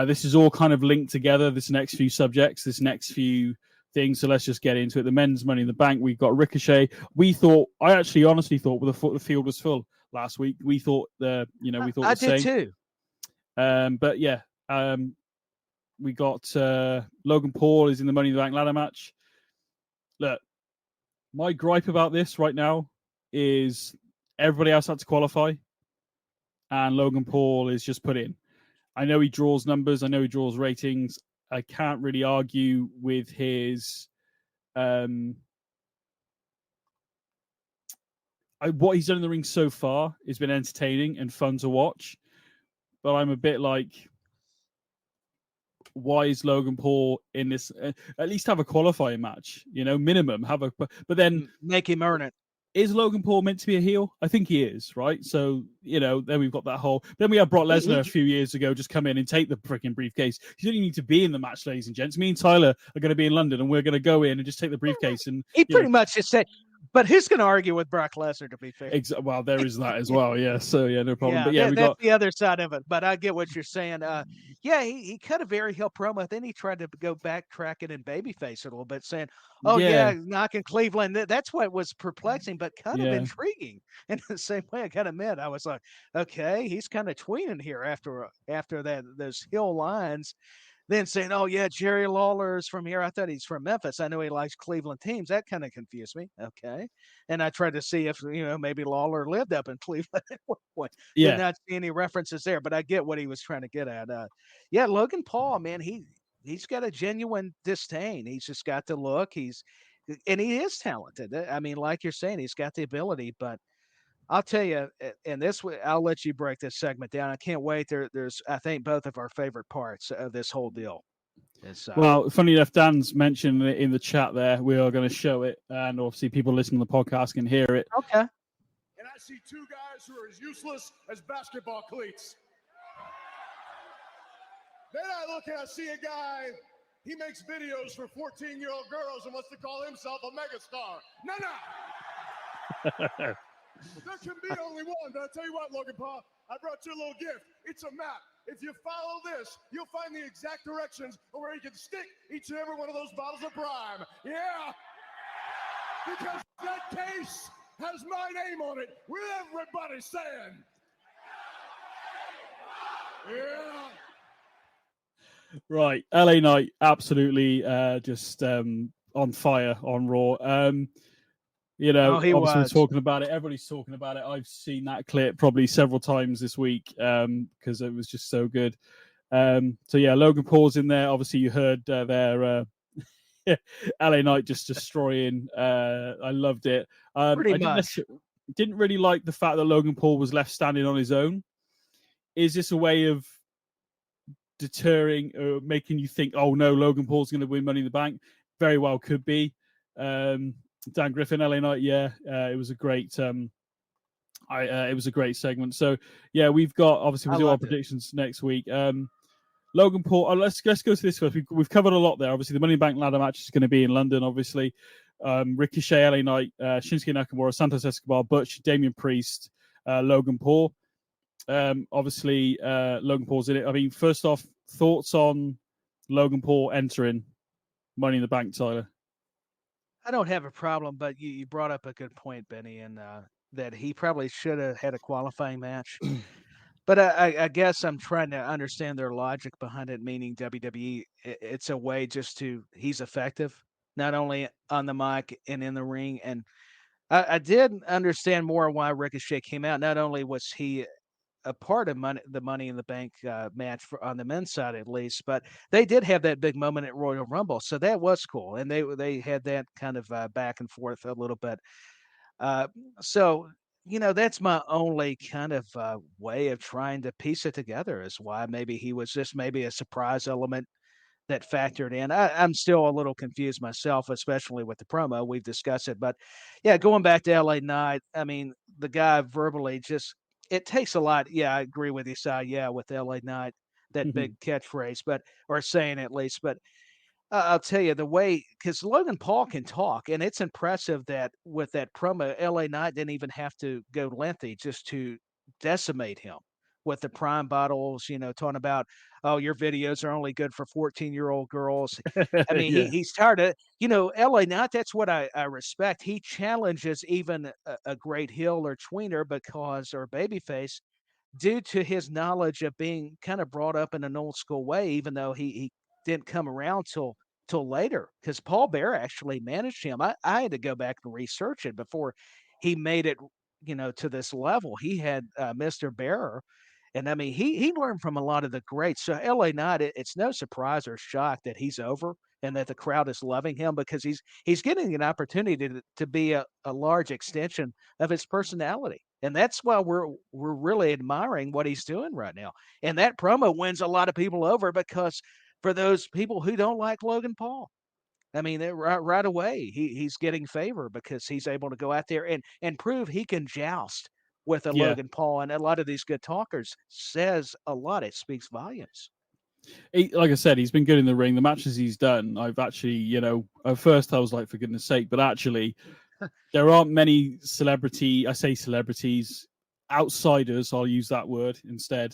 This is all kind of linked together, this next few subjects, this next few things. So let's just get into it. The men's Money in the Bank, we've got Ricochet. I actually honestly thought the field was full last week. We thought I did too. But yeah, we got Logan Paul is in the Money in the Bank ladder match. Look, my gripe about this right now is everybody else had to qualify and Logan Paul is just put in. I know he draws numbers. I know he draws ratings. I can't really argue with his what he's done in the ring so far has been entertaining and fun to watch. But I'm a bit like, why is Logan Paul in this? At least have a qualifying match, minimum. But then make him earn it. Is Logan Paul meant to be a heel? I think he is, right? So, then we've got that whole... Then we had Brock Lesnar a few years ago just come in and take the freaking briefcase. You don't need to be in the match, ladies and gents. Me and Tyler are going to be in London, and we're going to go in and just take the briefcase. And he pretty much just said... But who's going to argue with Brock Lesnar, to be fair? Well, there is that as well, yeah. So, no problem. Yeah, but yeah, that's the other side of it. But I get what you're saying. He cut a very heel promo. Then he tried to go backtracking and babyface it a little bit, saying, knocking Cleveland. That's what was perplexing, but kind of intriguing. In the same way, I kind of meant, I was like, okay, he's kind of tweening here after those heel lines. Then saying, oh, yeah, Jerry Lawler's from here. I thought he's from Memphis. I know he likes Cleveland teams. That kind of confused me. Okay. And I tried to see if, maybe Lawler lived up in Cleveland at one point. Yeah. Did not see any references there, but I get what he was trying to get at. Logan Paul, man, he's got a genuine disdain. He's just got the look. And he is talented. I mean, like you're saying, he's got the ability, but I'll tell you, and this way, I'll let you break this segment down. I can't wait. There's, I think, both of our favorite parts of this whole deal. Well, funny enough, Dan's mentioned it in the chat there. We are going to show it, and obviously people listening to the podcast can hear it. Okay. And I see two guys who are as useless as basketball cleats. Then I look and I see a guy, he makes videos for 14-year-old girls and wants to call himself a megastar. No. There can be only one, but I'll tell you what, Logan Paul, I brought you a little gift. It's a map. If you follow this, you'll find the exact directions of where you can stick each and every one of those bottles of Prime. Yeah! Because that case has my name on it, with everybody saying, yeah! Right, LA Knight, absolutely just on fire on Raw. Obviously we're talking about it. Everybody's talking about it. I've seen that clip probably several times this week because it was just so good. Logan Paul's in there. Obviously, you heard their LA Knight just destroying. I loved it. Didn't really like the fact that Logan Paul was left standing on his own. Is this a way of deterring or making you think, oh no, Logan Paul's going to win Money in the Bank? Very well could be. Dan Griffin, LA Knight, it was a great it was a great segment. So we've got, obviously we'll do our predictions next week. Logan Paul, let's go to this first. We've covered a lot there. Obviously the Money in the Bank ladder match is going to be in London, obviously. Ricochet, LA Knight, Shinsuke Nakamura, Santos Escobar, Butch, Damian Priest, Logan Paul. Obviously Logan Paul's in it. I mean, first off, thoughts on Logan Paul entering Money in the Bank, Tyler? I don't have a problem, but you brought up a good point, Benny, and that he probably should have had a qualifying match. But I guess I'm trying to understand their logic behind it, meaning WWE, it's a way just he's effective, not only on the mic and in the ring. And I did understand more why Ricochet came out. Not only was he a part of the Money in the Bank match on the men's side, at least, but they did have that big moment at Royal Rumble, so that was cool, and they had that kind of back and forth a little bit. That's my only kind of way of trying to piece it together, is why maybe he was just maybe a surprise element that factored in. I'm still a little confused myself, especially with the promo. We've discussed it, but going back to LA Knight, I mean, the guy verbally just. It takes a lot. Yeah, I agree with you, Si. Yeah, with LA Knight, that big catchphrase, or saying at least. But I'll tell you the way, because Logan Paul can talk, and it's impressive that with that promo, LA Knight didn't even have to go lengthy just to decimate him with the Prime bottles, talking about, oh, your videos are only good for 14-year-old girls. I mean, he's tired of, LA Knight, that's what I respect. He challenges even a great heel or tweener or babyface due to his knowledge of being kind of brought up in an old school way, even though he didn't come around till later, because Paul Bearer actually managed him. I had to go back and research it before he made it, to this level. He had Mr. Bearer. And I mean, he learned from a lot of the greats. So LA Knight, it's no surprise or shock that he's over and that the crowd is loving him, because he's getting an opportunity to be a large extension of his personality. And that's why we're really admiring what he's doing right now. And that promo wins a lot of people over, because for those people who don't like Logan Paul. I mean, right away, he's getting favor because he's able to go out there and prove he can joust with a Yeah. Logan Paul. And a lot of these good talkers says a lot. It speaks volumes. Like I said, he's been good in the ring. The matches he's done, I've actually, at first I was like, for goodness sake, but actually, there aren't many celebrities, outsiders, I'll use that word instead,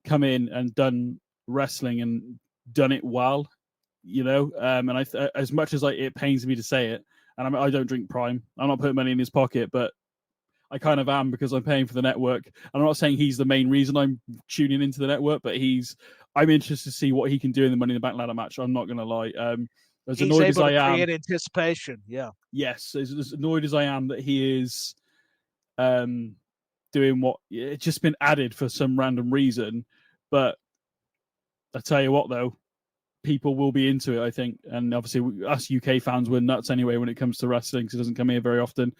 come in and done wrestling and done it well, and as much as it pains me to say it, and I don't drink Prime, I'm not putting money in his pocket, but I kind of am because I'm paying for the network. I'm not saying he's the main reason I'm tuning into the network, but I'm interested to see what he can do in the Money in the Bank ladder match. I'm not going to lie. As He's annoyed able as I to am, create anticipation. Yeah. yes, as annoyed as I am that he is doing what it's just been added for some random reason. But I tell you what, though, people will be into it, I think. And obviously, us UK fans, we're nuts anyway when it comes to wrestling because it doesn't come here very often.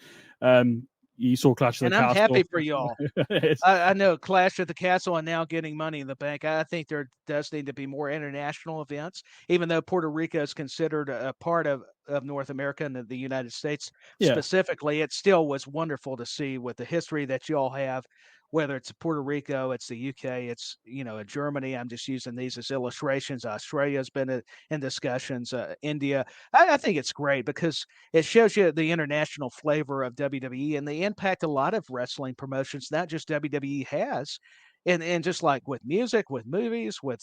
You saw Clash of the Castle. And I'm happy for y'all. I know Clash of the Castle and now getting Money in the Bank. I think there does need to be more international events, even though Puerto Rico is considered a part of North America and the United States specifically. It still was wonderful to see with the history that y'all have, whether it's Puerto Rico, it's the UK, it's, Germany. I'm just using these as illustrations. Australia's been in discussions, India. I think it's great because it shows you the international flavor of WWE and the impact a lot of wrestling promotions, not just WWE, has. And just like with music, with movies, with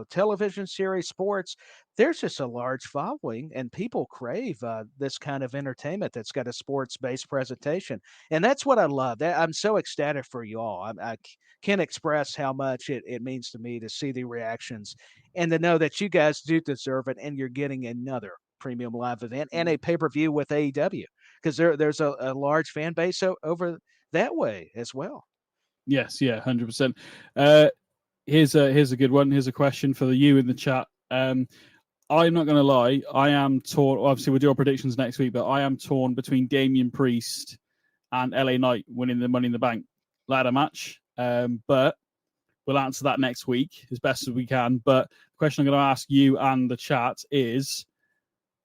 television series, sports, there's just a large following, and people crave this kind of entertainment that's got a sports-based presentation, and that's what I love. I'm so ecstatic for you all. I can't express how much it means to me to see the reactions and to know that you guys do deserve it, and you're getting another premium live event and a pay-per-view with AEW because there's a large fan base over that way as well. Yes, yeah, 100%. Here's a good one. Here's a question for you in the chat. I'm not going to lie. I am torn. Obviously, we'll do our predictions next week, but I am torn between Damian Priest and LA Knight winning the Money in the Bank ladder match. But we'll answer that next week as best as we can. But the question I'm going to ask you and the chat is: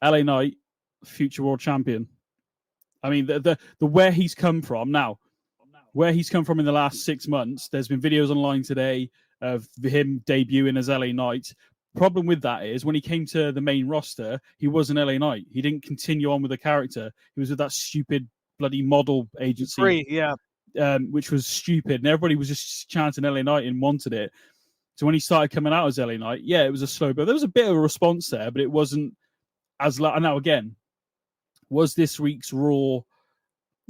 LA Knight, future world champion. I mean, the where he's come from now. Where he's come from in the last 6 months, there's been videos online today of him debuting as LA Knight. Problem with that is when he came to the main roster, he was an LA Knight. He didn't continue on with the character. He was with that stupid bloody model agency, which was stupid. And everybody was just chanting LA Knight and wanted it. So when he started coming out as LA Knight, it was a slow build. There was a bit of a response there, but it wasn't as loud. Now, again, was this week's Raw...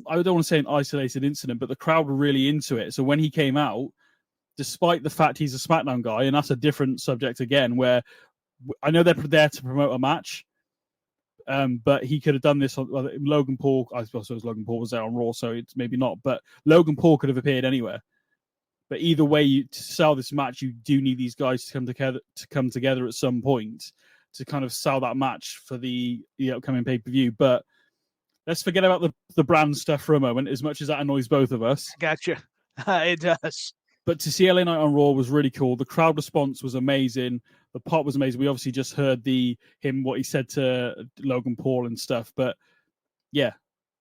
I don't want to say an isolated incident, but the crowd were really into it. So when he came out, despite the fact he's a Smackdown guy, and that's a different subject again, where I know they're there to promote a match, but he could have done this on Logan Paul. I suppose Logan Paul was there on Raw, so it's maybe not. But Logan Paul could have appeared anywhere. But either way, to sell this match, you do need these guys to come together at some point to kind of sell that match for the upcoming pay-per-view. But let's forget about the brand stuff for a moment, as much as that annoys both of us. Gotcha. It does. But to see LA Knight on Raw was really cool. The crowd response was amazing. The pop was amazing. We obviously just heard what he said to Logan Paul and stuff. But yeah,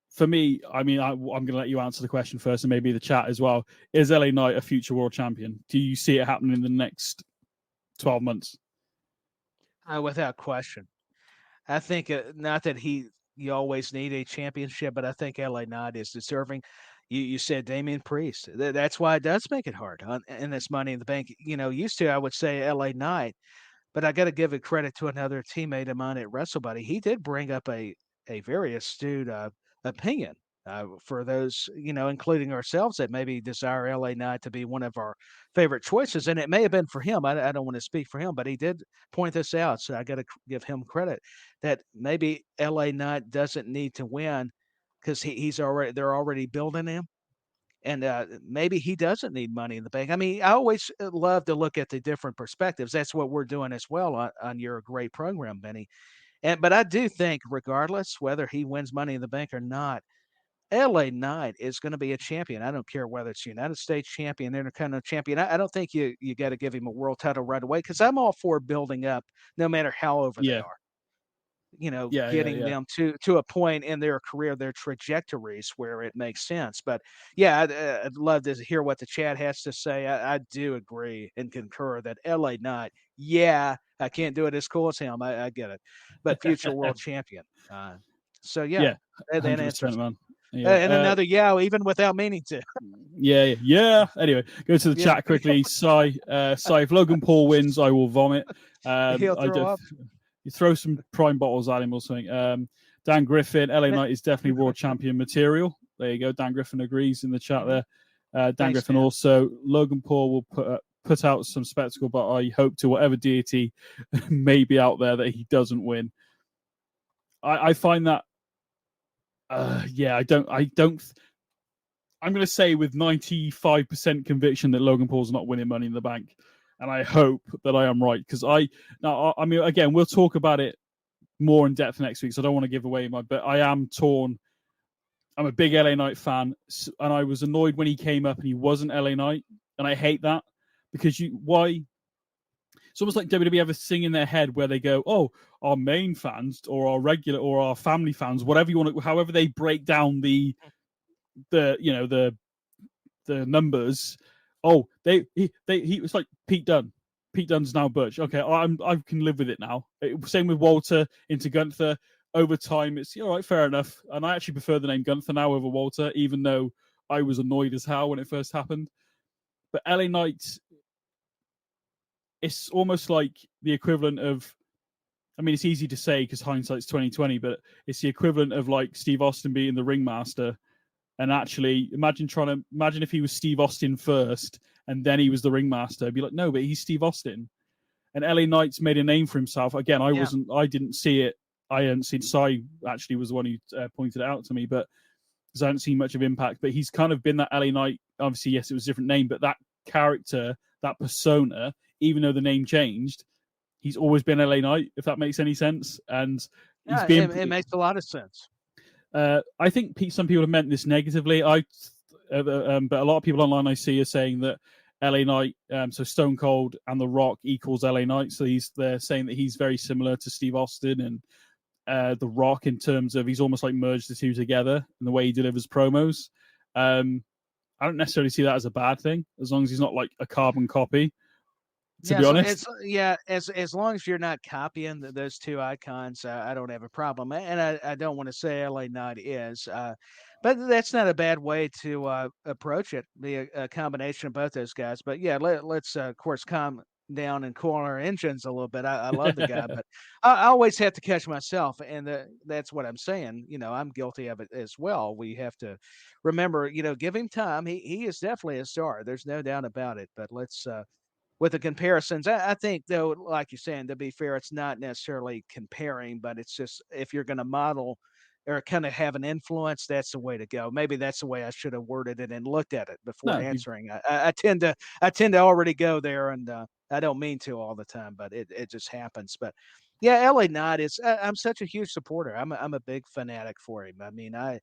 for me, I mean, I'm going to let you answer the question first, and maybe the chat as well. Is LA Knight a future world champion? Do you see it happening in the next 12 months? Without question. I think not that you always need a championship, but I think LA Knight is deserving. You said Damian Priest. That's why it does make it hard in this Money in the Bank. Used to I would say LA Knight, but I got to give it credit to another teammate of mine at WrestleBuddy. He did bring up a very astute opinion for those, including ourselves, that maybe desire LA Knight to be one of our favorite choices. And it may have been for him. I don't want to speak for him, but he did point this out. So I got to give him credit that maybe LA Knight doesn't need to win because they're already building him. And maybe he doesn't need Money in the Bank. I mean, I always love to look at the different perspectives. That's what we're doing as well on your great program, Benny. But I do think, regardless whether he wins Money in the Bank or not, LA Knight is going to be a champion. I don't care whether it's United States champion, Intercontinental champion. I don't think you got to give him a world title right away, because I'm all for building up, no matter how over they Yeah. are. Yeah. Them to a point in their career, their trajectories where it makes sense. But yeah, I'd love to hear what the chat has to say. I do agree and concur that LA Knight, yeah, I can't do it as cool as him. I get it, but future world champion. So Yeah, that 100%, answers. man. Yeah. And another even without meaning to. Yeah. Anyway, go to the Yeah. chat quickly. Sai, if Logan Paul wins, I will vomit. He'll throw up. You throw some prime bottles at him or something. Dan Griffin, LA Knight is definitely world champion material. There you go. Dan Griffin agrees in the chat there. Dan Thanks, Griffin man. also, Logan Paul will put out some spectacle, but I hope to whatever deity may be out there that he doesn't win. I find that, I don't. I'm going to say with 95% conviction that Logan Paul's not winning Money in the Bank. And I hope that I am right, because I mean, again, we'll talk about it more in depth next week, so I don't want to give away but I am torn. I'm a big LA Knight fan, and I was annoyed when he came up and he wasn't LA Knight, and I hate that, because why? It's almost like WWE have a thing in their head where they go, "Oh, our main fans or our regular or our family fans, whatever you want to, however they break down the numbers." Oh, he was like Pete Dunne. Pete Dunne's now Butch. Okay, I can live with it now. Same with Walter into Gunther. Over time, it's all right, fair enough. And I actually prefer the name Gunther now over Walter, even though I was annoyed as hell when it first happened. But LA Knight, it's almost like the equivalent of, I mean, it's easy to say because hindsight's 2020, but it's the equivalent of like Steve Austin being the ringmaster. And actually, imagine if he was Steve Austin first and then he was the ringmaster. I'd be like, no, but he's Steve Austin. And LA Knight's made a name for himself. Again, I didn't see it. I hadn't seen, Sai actually was the one who pointed it out to me, but because I hadn't seen much of impact. But he's kind of been that LA Knight. Obviously, yes, it was a different name, but that character, that persona, even though the name changed, he's always been LA Knight, if that makes any sense. And it makes a lot of sense. I think some people have meant this negatively. But a lot of people online I see are saying that LA Knight, so Stone Cold and The Rock equals LA Knight. So they're saying that he's very similar to Steve Austin and The Rock in terms of he's almost like merged the two together in the way he delivers promos. I don't necessarily see that as a bad thing, as long as he's not like a carbon copy. To be honest, as long as you're not copying those two icons, I don't have a problem. And I don't want to say LA Knight is, but that's not a bad way to approach it. Be a combination of both those guys. But yeah, let's of course calm down and cool our engines a little bit. I love the guy, but I always have to catch myself, and that's what I'm saying. I'm guilty of it as well. We have to remember, give him time. He is definitely a star. There's no doubt about it. But let's. With the comparisons, I think, though, like you're saying, to be fair, it's not necessarily comparing, but it's just if you're going to model or kind of have an influence, that's the way to go. Maybe that's the way I should have worded it and looked at it before answering. I tend to already go there, and I don't mean to all the time, but it just happens. But yeah, LA Knight is. I'm such a huge supporter. I'm a big fanatic for him. I mean, I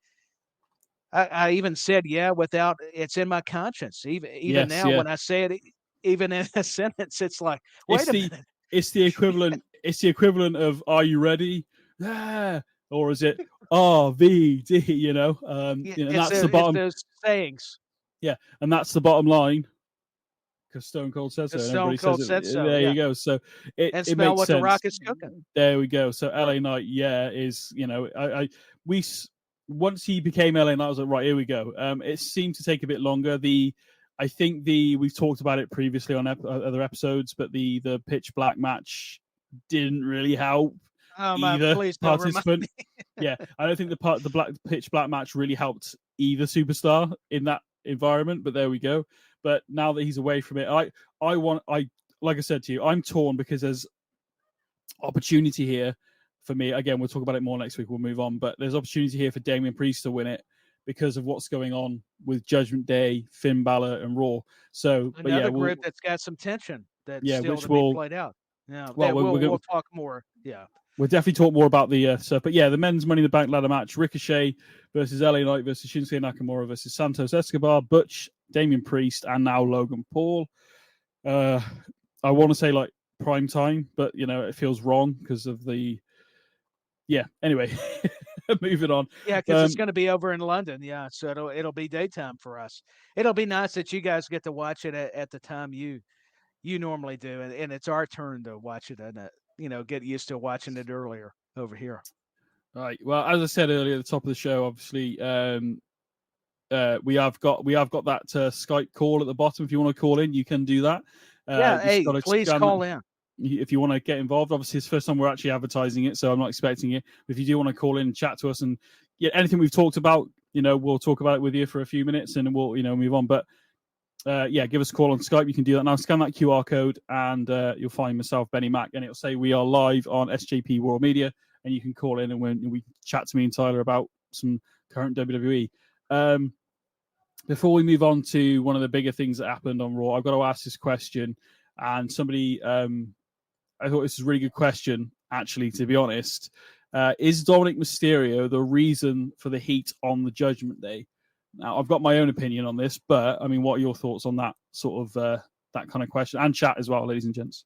even said without it's in my conscience. Even now when I say it. Even in a sentence, it's like, wait a minute. It's the equivalent. It's the equivalent of "Are you ready?" Or is it RVD? That's the bottom. Those sayings. Yeah, and that's the bottom line because Stone Cold says so. Stone Cold said so. There you go. So it smell makes what sense. The Rock is cooking. There we go. So LA Knight, is once he became LA Knight, I was like, right, here we go. It seemed to take a bit longer. I think we've talked about it previously on other episodes, but the pitch black match didn't really help either participant. Yeah, I don't think the pitch black match really helped either superstar in that environment. But there we go. But now that he's away from it, like I said to you, I'm torn because there's opportunity here for me. Again, we'll talk about it more next week. We'll move on, but there's opportunity here for Damian Priest to win it, because of what's going on with Judgment Day, Finn Balor, and Raw. So, another group that's got some tension that's still to be played out. Yeah, we'll talk more. Yeah, We'll definitely talk more about the stuff. But yeah, the men's Money in the Bank ladder match: Ricochet versus LA Knight versus Shinsuke Nakamura versus Santos Escobar, Butch, Damian Priest, and now Logan Paul. I want to say like prime time, but it feels wrong because of the. Yeah. Anyway, moving on. Yeah, because it's going to be over in London. Yeah, so it'll be daytime for us. It'll be nice that you guys get to watch it at the time you normally do, and it's our turn to watch it and get used to watching it earlier over here. All right. Well, as I said earlier at the top of the show, obviously, we have got that Skype call at the bottom. If you want to call in, you can do that. Hey, please call in. If you want to get involved. Obviously, it's the first time we're actually advertising it, so I'm not expecting it. If you do want to call in and chat to us and anything we've talked about, we'll talk about it with you for a few minutes and then we'll, move on. But give us a call on Skype. You can do that now. Scan that QR code and you'll find myself, BenNny Mack, and it'll say we are live on SJP World Media, and you can call in and we chat to me and Tyler about some current WWE. Before we move on to one of the bigger things that happened on Raw, I've got to ask this question. And somebody, I thought this was a really good question, actually, to be honest. Is Dominic Mysterio the reason for the heat on the Judgment Day? Now, I've got my own opinion on this, but, I mean, what are your thoughts on that sort of, that kind of question? And chat as well, ladies and gents.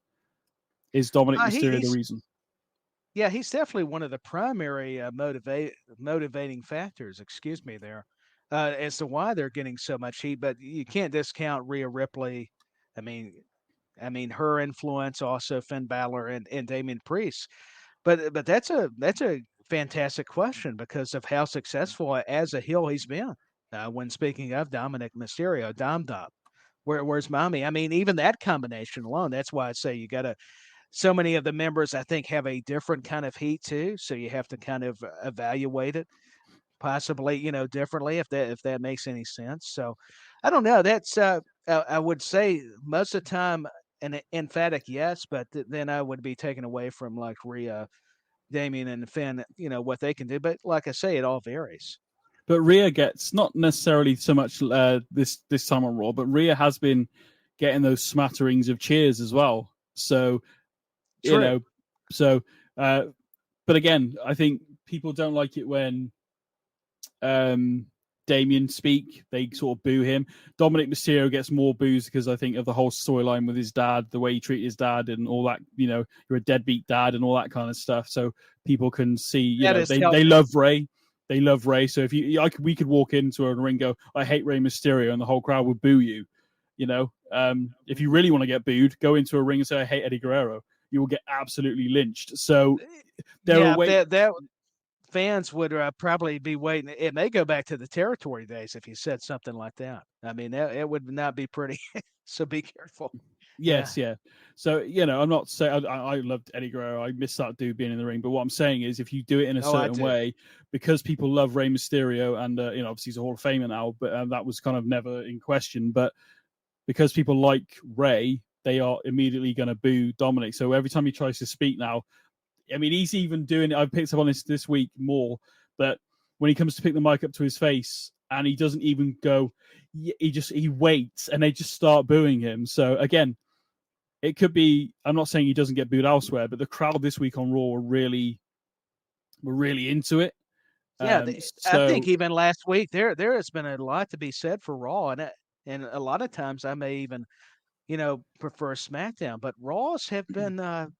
Is Dominic Mysterio the reason? Yeah, he's definitely one of the primary motivating factors, there, as to why they're getting so much heat. But you can't discount Rhea Ripley. I mean, her influence, also Finn Balor and Damian Priest. But that's a fantastic question because of how successful as a heel he's been. When speaking of Dominic Mysterio, Dom, where's Mommy? I mean, even that combination alone, that's why I say you got to. So many of the members, I think, have a different kind of heat too. So you have to kind of evaluate it, possibly, differently if that makes any sense. So I don't know. That's I would say most of the time an emphatic yes, but then I would be taken away from like Rhea, Damian, and Finn, what they can do. But like I say, it all varies. But Rhea gets not necessarily so much this time on Raw, but Rhea has been getting those smatterings of cheers as well. So, True. but again, I think people don't like it when Damian speak. They sort of boo him. Dominic Mysterio gets more boos because I think of the whole storyline with his dad, the way he treated his dad and all that, you're a deadbeat dad and all that kind of stuff. So people can see, they love Ray. They love Ray. So if we could walk into a ring and go, I hate Rey Mysterio, and the whole crowd would boo you. If you really want to get booed, go into a ring and say, I hate Eddie Guerrero. You will get absolutely lynched. So that fans would probably be waiting. It may go back to the territory days if you said something like that. I mean, it would not be pretty. So be careful. Yes, yeah. So, I'm not saying I loved Eddie Guerrero. I miss that dude being in the ring. But what I'm saying is if you do it in a certain way, because people love Rey Mysterio and, obviously he's a Hall of Famer now, but that was kind of never in question. But because people like Ray, they are immediately going to boo Dominic. So every time he tries to speak now, I mean, he's even doing it. I've picked up on this week more, but when he comes to pick the mic up to his face and he doesn't even go, he waits and they just start booing him. So again, it could be, I'm not saying he doesn't get booed elsewhere, but the crowd this week on Raw were really into it. Yeah, I think even last week there has been a lot to be said for Raw, and a lot of times I may even, prefer SmackDown, but Raws have been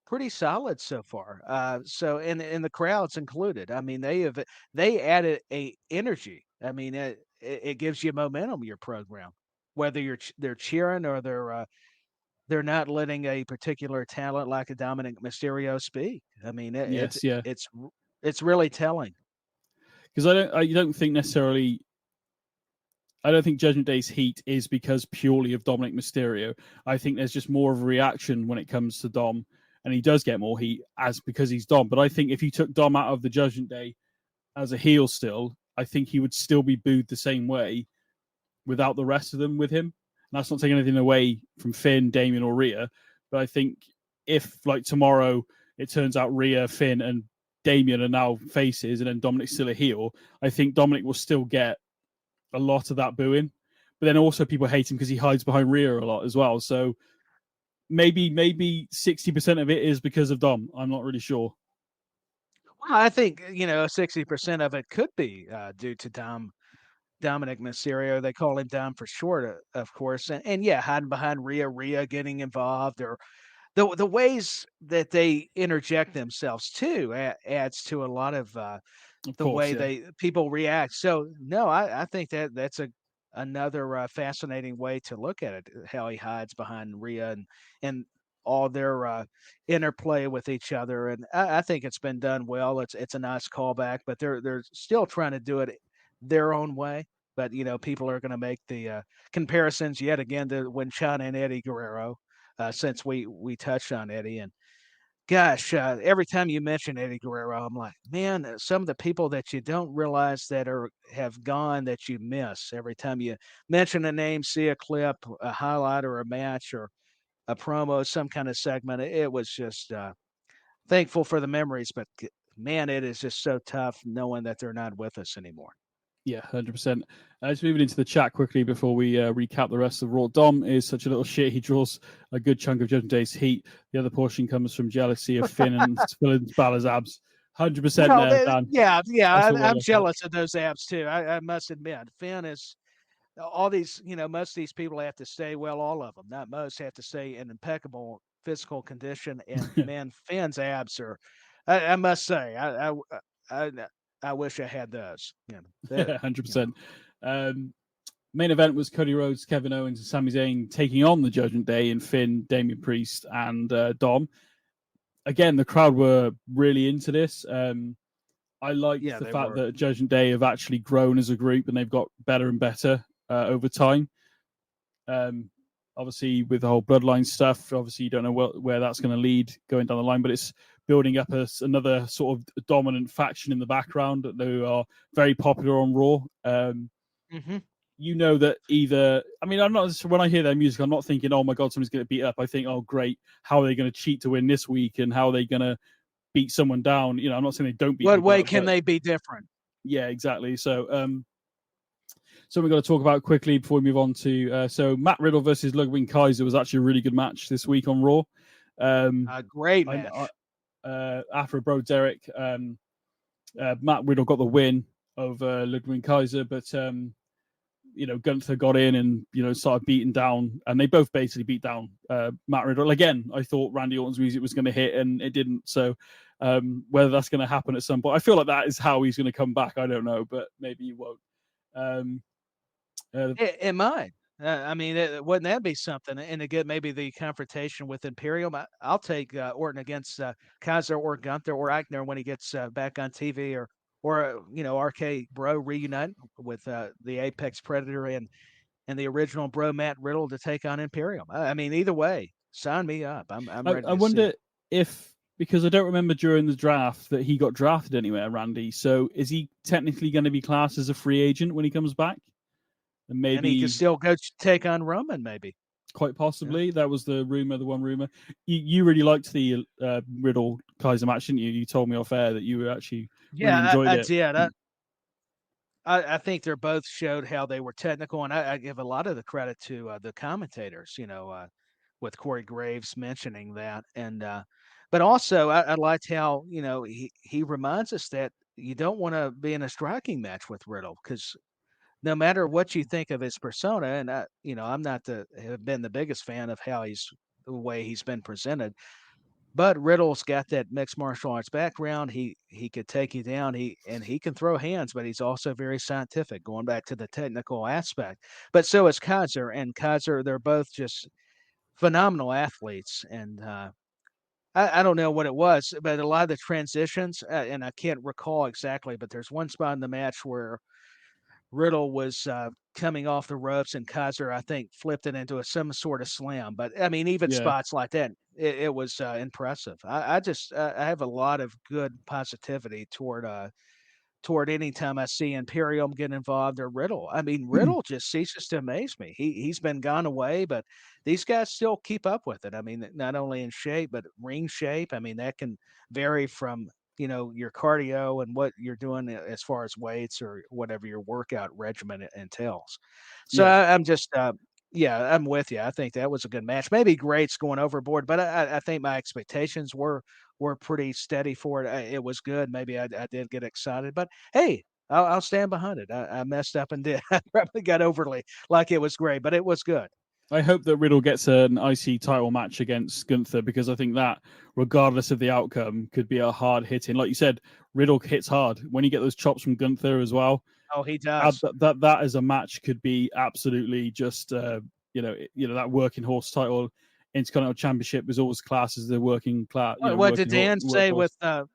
pretty solid so far. So and the crowds included. I mean, they added a energy. I mean, it gives you momentum, your program, whether they're cheering or they're not letting a particular talent like a Dominic Mysterio speak. I mean, it's really telling. Because I don't think necessarily. I don't think Judgment Day's heat is because purely of Dominic Mysterio. I think there's just more of a reaction when it comes to Dom, and he does get more heat because he's Dom. But I think if you took Dom out of the Judgment Day as a heel still, I think he would still be booed the same way without the rest of them with him. And that's not taking anything away from Finn, Damian, or Rhea. But I think if, like, tomorrow it turns out Rhea, Finn, and Damian are now faces, and then Dominic's still a heel, I think Dominic will still get a lot of that booing. But then also people hate him because he hides behind Rhea a lot as well. So maybe 60% of it is because of Dom. I'm not really sure. I think 60% of it could be due to Dominic Mysterio. They call him Dom for short, of course, and yeah, hiding behind Rhea getting involved, or the ways that they interject themselves too adds to a lot of Of the course, way yeah. people react. So no, I think that's another fascinating way to look at it. How he hides behind Rhea and all their interplay with each other, and I think it's been done well. It's a nice callback, but they're still trying to do it their own way. But people are going to make the comparisons yet again to when China and Eddie Guerrero, since we touched on Eddie. And gosh, every time you mention Eddie Guerrero, I'm like, man, some of the people that you don't realize that have gone that you miss. Every time you mention a name, see a clip, a highlight, or a match, or a promo, some kind of segment, it was just thankful for the memories. But man, it is just so tough knowing that they're not with us anymore. Yeah, 100%. Just moving into the chat quickly before we recap the rest of Raw. Dom is such a little shit. He draws a good chunk of Judgment Day's heat. The other portion comes from jealousy of Finn and spilling Balor's abs. 100% Well, there, Dan. yeah, That's what we're I'm looking jealous of those abs too. I must admit, Finn is all these. Most of these people have to stay. Well, all of them, not most, have to stay in impeccable physical condition. And at. man, Finn's abs are. I must say, I, I wish I had those. 100%. Main event was Cody Rhodes, Kevin Owens, and Sami Zayn taking on the Judgment Day in Finn, Damian Priest, and Dom. Again, the crowd were really into this. I liked the fact that Judgment Day have actually grown as a group and they've got better and better over time. Obviously, with the whole Bloodline stuff, obviously you don't know where that's going to lead going down the line, but it's building up another sort of dominant faction in the background. They are very popular on Raw. You know that I'm not, when I hear their music, I'm not thinking, oh my God, someone's going to beat up. I think, oh great, how are they going to cheat to win this week and how are they going to beat someone down? I'm not saying they don't beat. What way can they be different? Yeah, exactly. So we've got to talk about quickly before we move on to so Matt Riddle versus Logan Kaiser was actually a really good match this week on Raw. A great match. After a bro Derek, Matt Riddle got the win over Ludwig Kaiser, but Gunther got in and started beating down, and they both basically beat down Matt Riddle. Again, I thought Randy Orton's music was going to hit, and it didn't. So whether that's going to happen at some point, I feel like that is how he's going to come back. I don't know, but maybe he won't. It might. Wouldn't that be something? And again, maybe the confrontation with Imperium. I'll take Orton against Kaiser or Gunther or Eichner when he gets back on TV, or RK Bro reunite with the Apex Predator and the original Bro Matt Riddle to take on Imperium. Either way, sign me up. I'm ready. I wonder if, because I don't remember during the draft that he got drafted anywhere, Randy. So is he technically going to be classed as a free agent when he comes back? And maybe he can still go take on Roman, maybe. Quite possibly. Yeah. That was the one rumor. You really liked the Riddle Kaiser match, didn't you? You told me off air that you actually really enjoyed it. Yeah, I think they both showed how they were technical, and I give a lot of the credit to the commentators, with Corey Graves mentioning that. And but also I liked how, he reminds us that you don't want to be in a striking match with Riddle, because no matter what you think of his persona, and I'm not have been the biggest fan of the way he's been presented, but Riddle's got that mixed martial arts background. He could take you down. He can throw hands, but he's also very scientific, going back to the technical aspect. But so is Kaiser, and Kaiser, they're both just phenomenal athletes. And I don't know what it was, but a lot of the transitions, and I can't recall exactly, but there's one spot in the match where Riddle was coming off the ropes, and Kaiser, I think, flipped it into some sort of slam. But even spots like that, it was impressive. I have a lot of good positivity toward any time I see Imperium get involved or Riddle. Riddle just ceases to amaze me. He's been gone away, but these guys still keep up with it. Not only in shape, but ring shape. That can vary from your cardio and what you're doing as far as weights or whatever your workout regimen entails. So I'm just Yeah, I'm with you. I think that was a good match. Maybe great's going overboard, but I think my expectations were pretty steady for it. It was good. Maybe I did get excited, but hey, I'll stand behind it. I messed up and did. I probably got overly like it was great, but it was good. I hope that Riddle gets an IC title match against Gunther, because I think that, regardless of the outcome, could be a hard hitting. Like you said, Riddle hits hard. When you get those chops from Gunther as well, Oh, he does. that as a match could be absolutely just that working horse title. Intercontinental Championship is always classed as the working class. What did Dan say workhorse. with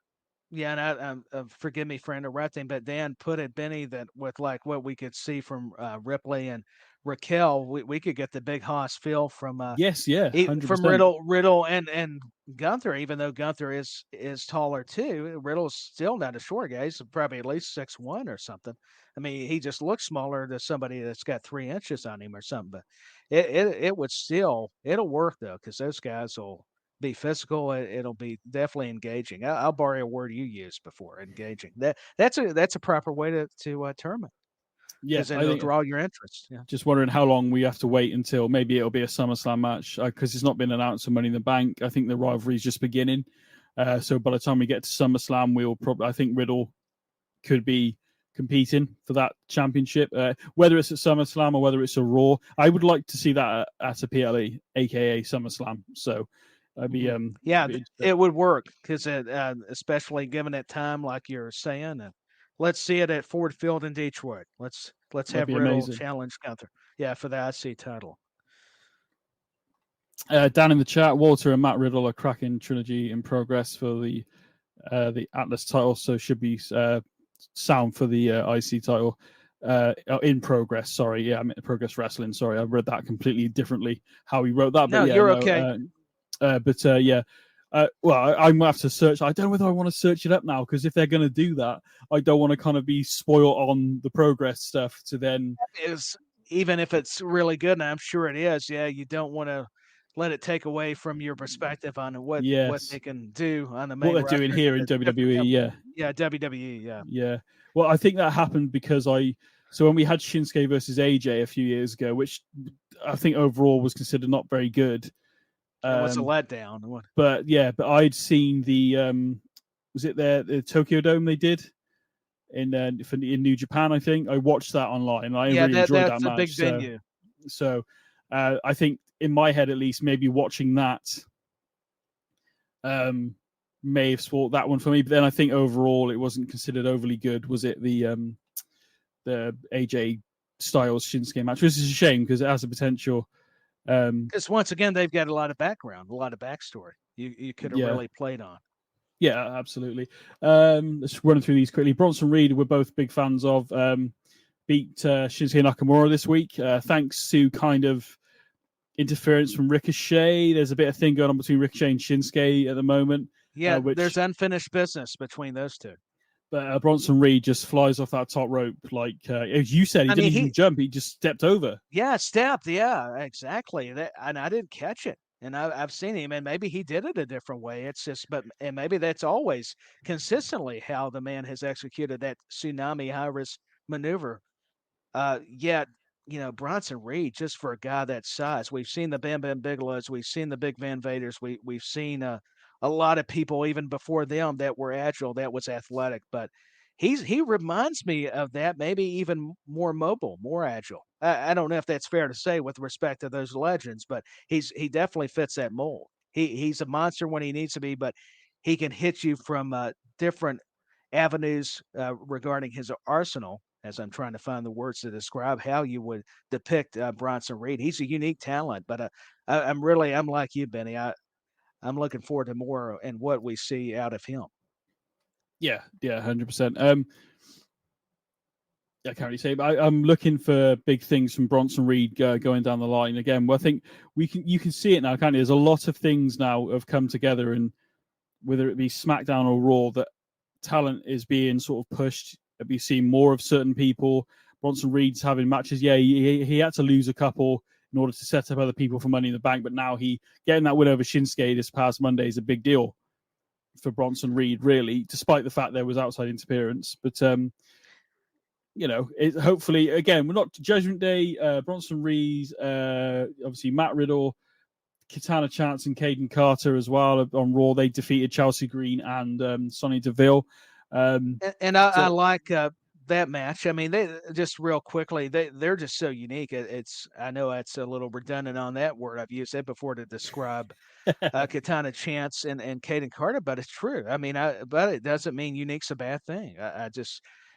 yeah, and forgive me for interrupting, but Dan put it, BenNy, that with like what we could see from Ripley and Raquel, we could get the big Haas feel from Yes, yeah, 100%. from Riddle and Gunther. Even though Gunther is taller too, Riddle's still not a short guy. He's probably at least 6'1" or something. I mean, he just looks smaller than somebody that's got 3 inches on him or something. But it would still, it'll work though, because those guys will be physical. It'll be definitely engaging. I'll borrow a word you used before, engaging. That's a proper way to term it, Yeah, because it'll draw your interest. Yeah. just wondering how long we have to wait until maybe it'll be a SummerSlam match, because it's not been announced for Money in the Bank. I think the rivalry is just beginning. So by the time we get to SummerSlam, I think Riddle could be competing for that championship, whether it's at SummerSlam or whether it's a Raw. I would like to see that at a PLE, aka SummerSlam. So that'd be it would work, because especially given it time, like you're saying. Let's see it at Ford Field in Detroit. Let's have Riddle amazing. challenge Gunther. Yeah, for the IC title. Down in the chat, Walter and Matt Riddle are cracking trilogy in progress for the Atlas title, so should be sound for the IC title. In progress. Sorry, yeah, I meant Progress Wrestling. Sorry, I read that completely differently. How he wrote that, but no, yeah, you're okay. Yeah. Well, I'm gonna have to search. I don't know whether I want to search it up now, because if they're going to do that, I don't want to kind of be spoiled on the Progress stuff to then. Even if it's really good, and I'm sure it is. Yeah, you don't want to let it take away from your perspective on what they can do on the main. What they're doing here in WWE, yeah, WWE, yeah. Well, I think that happened because so when we had Shinsuke versus AJ a few years ago, which I think overall was considered not very good. It was a letdown. But I'd seen the was it the Tokyo Dome they did in New Japan, I think. I watched that online, and I really enjoyed that match. That's a big venue. So I think in my head, at least, maybe watching that may have spoiled that one for me. But then I think overall it wasn't considered overly good. Was it the AJ Styles Shinsuke match? Which is a shame, because it has the potential. Because once again, they've got a lot of background, a lot of backstory. You could have really played on. Yeah, absolutely. Let's run through these quickly. Bronson Reed, we're both big fans of. Beat Shinsuke Nakamura this week, thanks to kind of interference from Ricochet. There's a bit of thing going on between Ricochet and Shinsuke at the moment. Yeah, there's unfinished business between those two. But Bronson Reed just flies off that top rope, like as you said, he didn't even jump; he just stepped over. Yeah, stepped. Yeah, exactly. And I didn't catch it. And I've seen him, and maybe he did it a different way. It's just, and maybe that's always consistently how the man has executed that tsunami high risk maneuver. Yet, Bronson Reed, just for a guy that size, we've seen the Bam Bam Bigelows, we've seen the Big Van Vaders, we've seen a lot of people even before them that were agile, that was athletic, but he reminds me of that, maybe even more mobile, more agile. I don't know if that's fair to say with respect to those legends, but he definitely fits that mold. He's a monster when he needs to be, but he can hit you from different avenues regarding his arsenal, as I'm trying to find the words to describe how you would depict Bronson Reed. He's a unique talent, but I'm like you, BenNy. I'm looking forward to more and what we see out of him. Yeah, 100%. I can't really say, but I'm looking for big things from Bronson Reed going down the line again. Well, I think you can see it now, can't you? There's a lot of things now have come together, and whether it be SmackDown or Raw, that talent is being sort of pushed. We've seen more of certain people. Bronson Reed's having matches. Yeah, he had to lose a couple in order to set up other people for Money in the Bank, but now getting that win over Shinsuke this past Monday is a big deal for Bronson Reed, really, despite the fact there was outside interference. But hopefully, again, we're not Judgment Day. Bronson Reed, obviously Matt Riddle, Katana Chance, and Caden Carter as well on Raw. They defeated Chelsea Green and Sonya Deville. And I like that match. I mean, they just real quickly, they're just so unique. I know that's a little redundant on that word. I've used that before to describe Katana Chance and Caden Carter, but it's true. I mean, but it doesn't mean unique's a bad thing.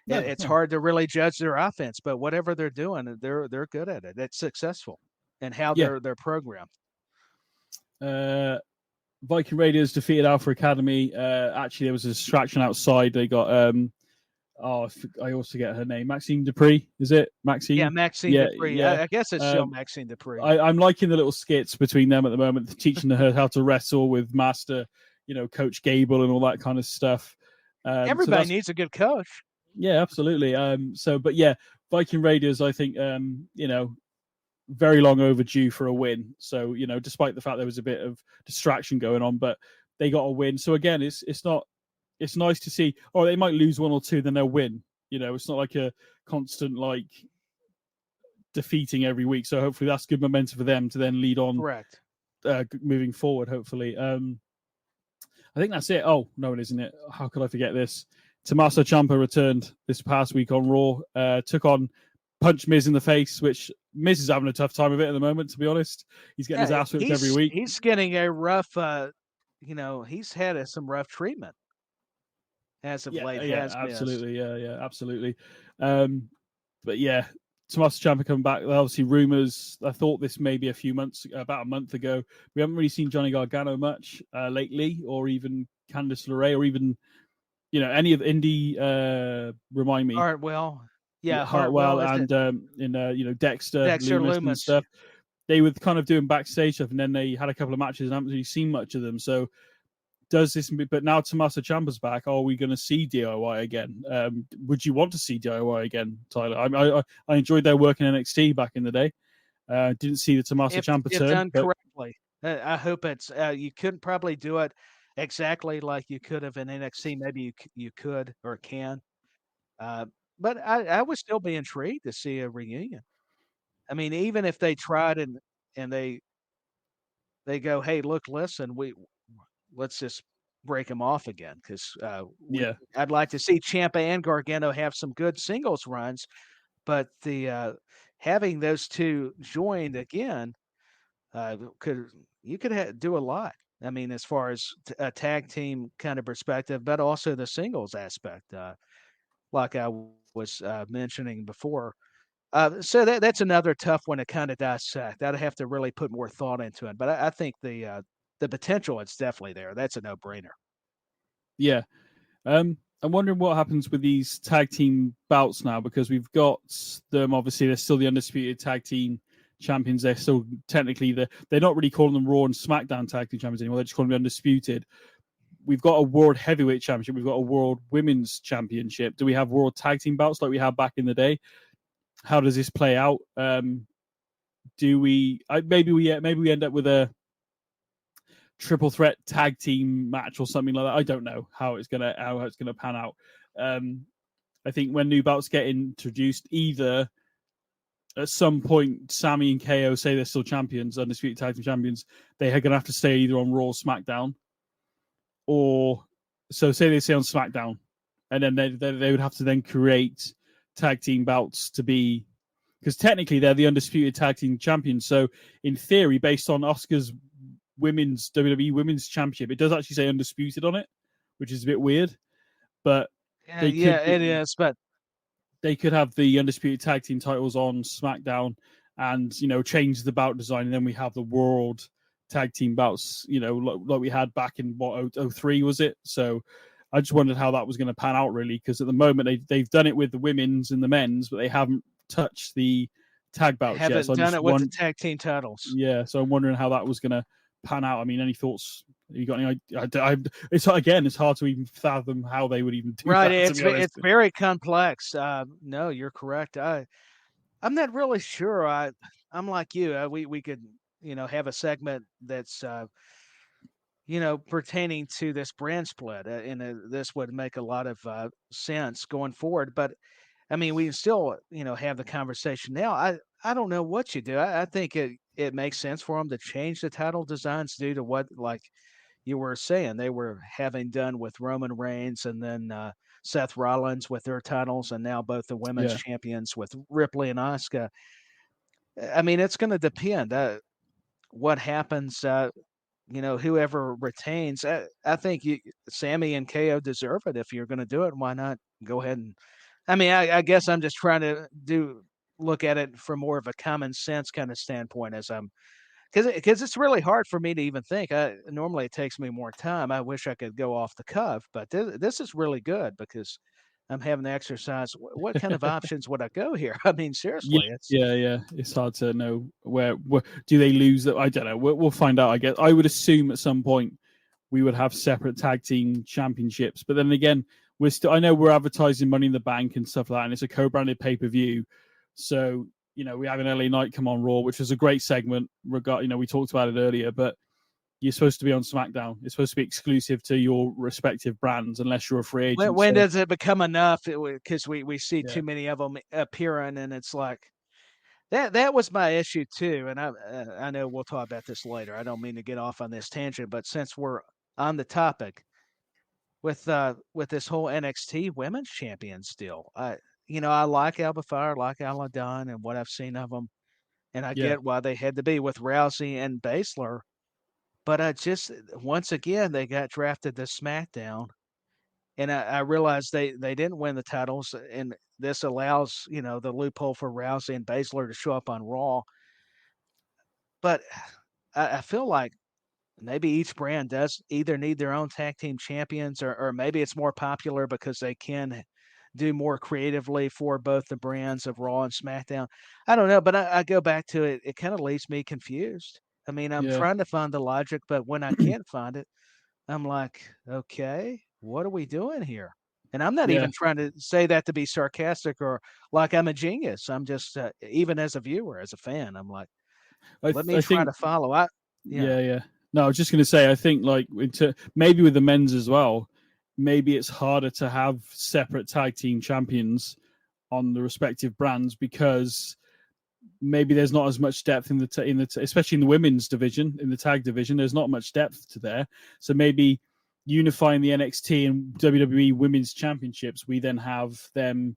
It's hard to really judge their offense, but whatever they're doing, they're good at it. It's successful, and how they're programmed. Viking Raiders defeated Alpha Academy. Actually, there was a distraction outside. They got I also get her name, Maxine Dupree. Is it Maxine? Yeah, Maxine Dupree. Yeah. I guess it's still Maxine Dupree. I'm liking the little skits between them at the moment, teaching her how to wrestle with Master, Coach Gable and all that kind of stuff. Everybody needs a good coach. Yeah, absolutely. Viking Raiders, I think, very long overdue for a win. So, despite the fact there was a bit of distraction going on, but they got a win. So again, it's nice to see. Or they might lose one or two, then they'll win. It's not like a constant defeating every week. So hopefully that's good momentum for them to then lead on. Correct. Moving forward, hopefully. I think that's it. Oh no, it isn't it. How could I forget this? Tommaso Ciampa returned this past week on Raw. Took on Punch Miz in the face, which Miz is having a tough time of it at the moment. To be honest, he's getting his ass whipped every week. He's getting a rough. He's had some rough treatment as of late. Yeah, absolutely. Yeah, absolutely. But yeah, Tommaso Ciampa coming back. Obviously, rumors. I thought this maybe about a month ago. We haven't really seen Johnny Gargano much lately, or even Candice LeRae, or even any of the indie. Remind me. Hartwell. Yeah, Hartwell and Dexter Loomis and stuff. They were kind of doing backstage stuff, and then they had a couple of matches and I haven't really seen much of them. So does this? But now Tommaso Ciampa's back. Are we going to see DIY again? Would you want to see DIY again, Tyler? I enjoyed their work in NXT back in the day. Didn't see the Tommaso Ciampa turn. Done correctly. I hope it's. You couldn't probably do it exactly like you could have in NXT. Maybe you could or can. But I would still be intrigued to see a reunion. I mean, even if they tried and they go, hey, look, listen, let's just break them off again because I'd like to see Ciampa and Gargano have some good singles runs, but the having those two joined again could do a lot. I mean, as far as a tag team kind of perspective, but also the singles aspect, like I was mentioning before. So that's another tough one to kind of dissect. I'd have to really put more thought into it. But I think the potential is definitely there. That's a no-brainer. Yeah. I'm wondering what happens with these tag team bouts now, because we've got them, obviously, they're still the undisputed tag team champions. They're still technically, they're not really calling them Raw and Smackdown tag team champions anymore. They're just calling them undisputed. We've got a World Heavyweight Championship. We've got a World Women's Championship. Do we have World Tag Team bouts like we had back in the day? How does this play out? Do we maybe we end up with a triple threat tag team match or something like that? I don't know how it's gonna pan out. I think when new bouts get introduced, either at some point Sammy and KO say they're still champions, undisputed tag team champions, they are gonna have to stay either on Raw or SmackDown. Or so say they say on SmackDown, and then they would have to then create tag team bouts to be, because technically they're the undisputed tag team champions. So in theory, based on Asuka's WWE Women's Championship, it does actually say undisputed on it, which is a bit weird. But it is. But they could have the undisputed tag team titles on SmackDown, and change the bout design, and then we have the world tag team bouts, like we had back in 03 was it? So I just wondered how that was going to pan out, really, because at the moment they've done it with the women's and the men's, but they haven't touched the tag bouts yet. Haven't done it with the tag team titles. Yeah, so I'm wondering how that was going to pan out. I mean, any thoughts? You got any? It's hard to even fathom how they would even do that. Right, it's very complex. No, you're correct. I'm not really sure. I'm like you. We could have a segment that's pertaining to this brand split, and this would make a lot of sense going forward. But I mean, we still, have the conversation now. I don't know what you do. I think it makes sense for them to change the title designs due to what, like you were saying, they were having done with Roman Reigns and then Seth Rollins with their titles, and now both the women's Yeah. champions with Ripley and Asuka. I mean, it's going to depend what happens. Whoever retains. I think Sammy and KO deserve it. If you're going to do it, why not go ahead and? I mean, I guess I'm just trying to look at it from more of a common sense kind of standpoint as I'm because it's really hard for me to even think. Normally it takes me more time. I wish I could go off the cuff, but this is really good because I'm having to exercise. What kind of options would I go here? I mean, seriously, Yeah. It's hard to know where do they lose that. I don't know. We'll find out. I guess I would assume at some point we would have separate tag team championships, but then again, I know we're advertising Money in the Bank and stuff like that, and it's a co-branded pay-per-view, so. We have an LA Knight come on Raw, which was a great segment. We talked about it earlier, but you're supposed to be on SmackDown. It's supposed to be exclusive to your respective brands, unless you're a free agent. When does it become enough? Because we see too many of them appearing, and it's like that was my issue too. And I know we'll talk about this later. I don't mean to get off on this tangent, but since we're on the topic with this whole NXT Women's Champions deal, I like Alba Fire, like Aladon, and what I've seen of them, and I get why they had to be with Rousey and Baszler, but I just once again they got drafted to SmackDown, and I realized they didn't win the titles, and this allows the loophole for Rousey and Baszler to show up on Raw, but I feel like maybe each brand does either need their own tag team champions, or maybe it's more popular because they can do more creatively for both the brands of Raw and SmackDown. I don't know, but I go back to it. It kind of leaves me confused. I mean, I'm trying to find the logic, but when I can't find it, I'm like, okay, what are we doing here? And I'm not even trying to say that to be sarcastic or like I'm a genius. I'm just, even as a viewer, as a fan, I'm like, let me try to follow. Yeah. No, I was just going to say, I think maybe with the men's as well, maybe it's harder to have separate tag team champions on the respective brands because maybe there's not as much depth especially in the women's division, in the tag division. There's not much depth to there. So maybe unifying the NXT and WWE Women's Championships, we then have them,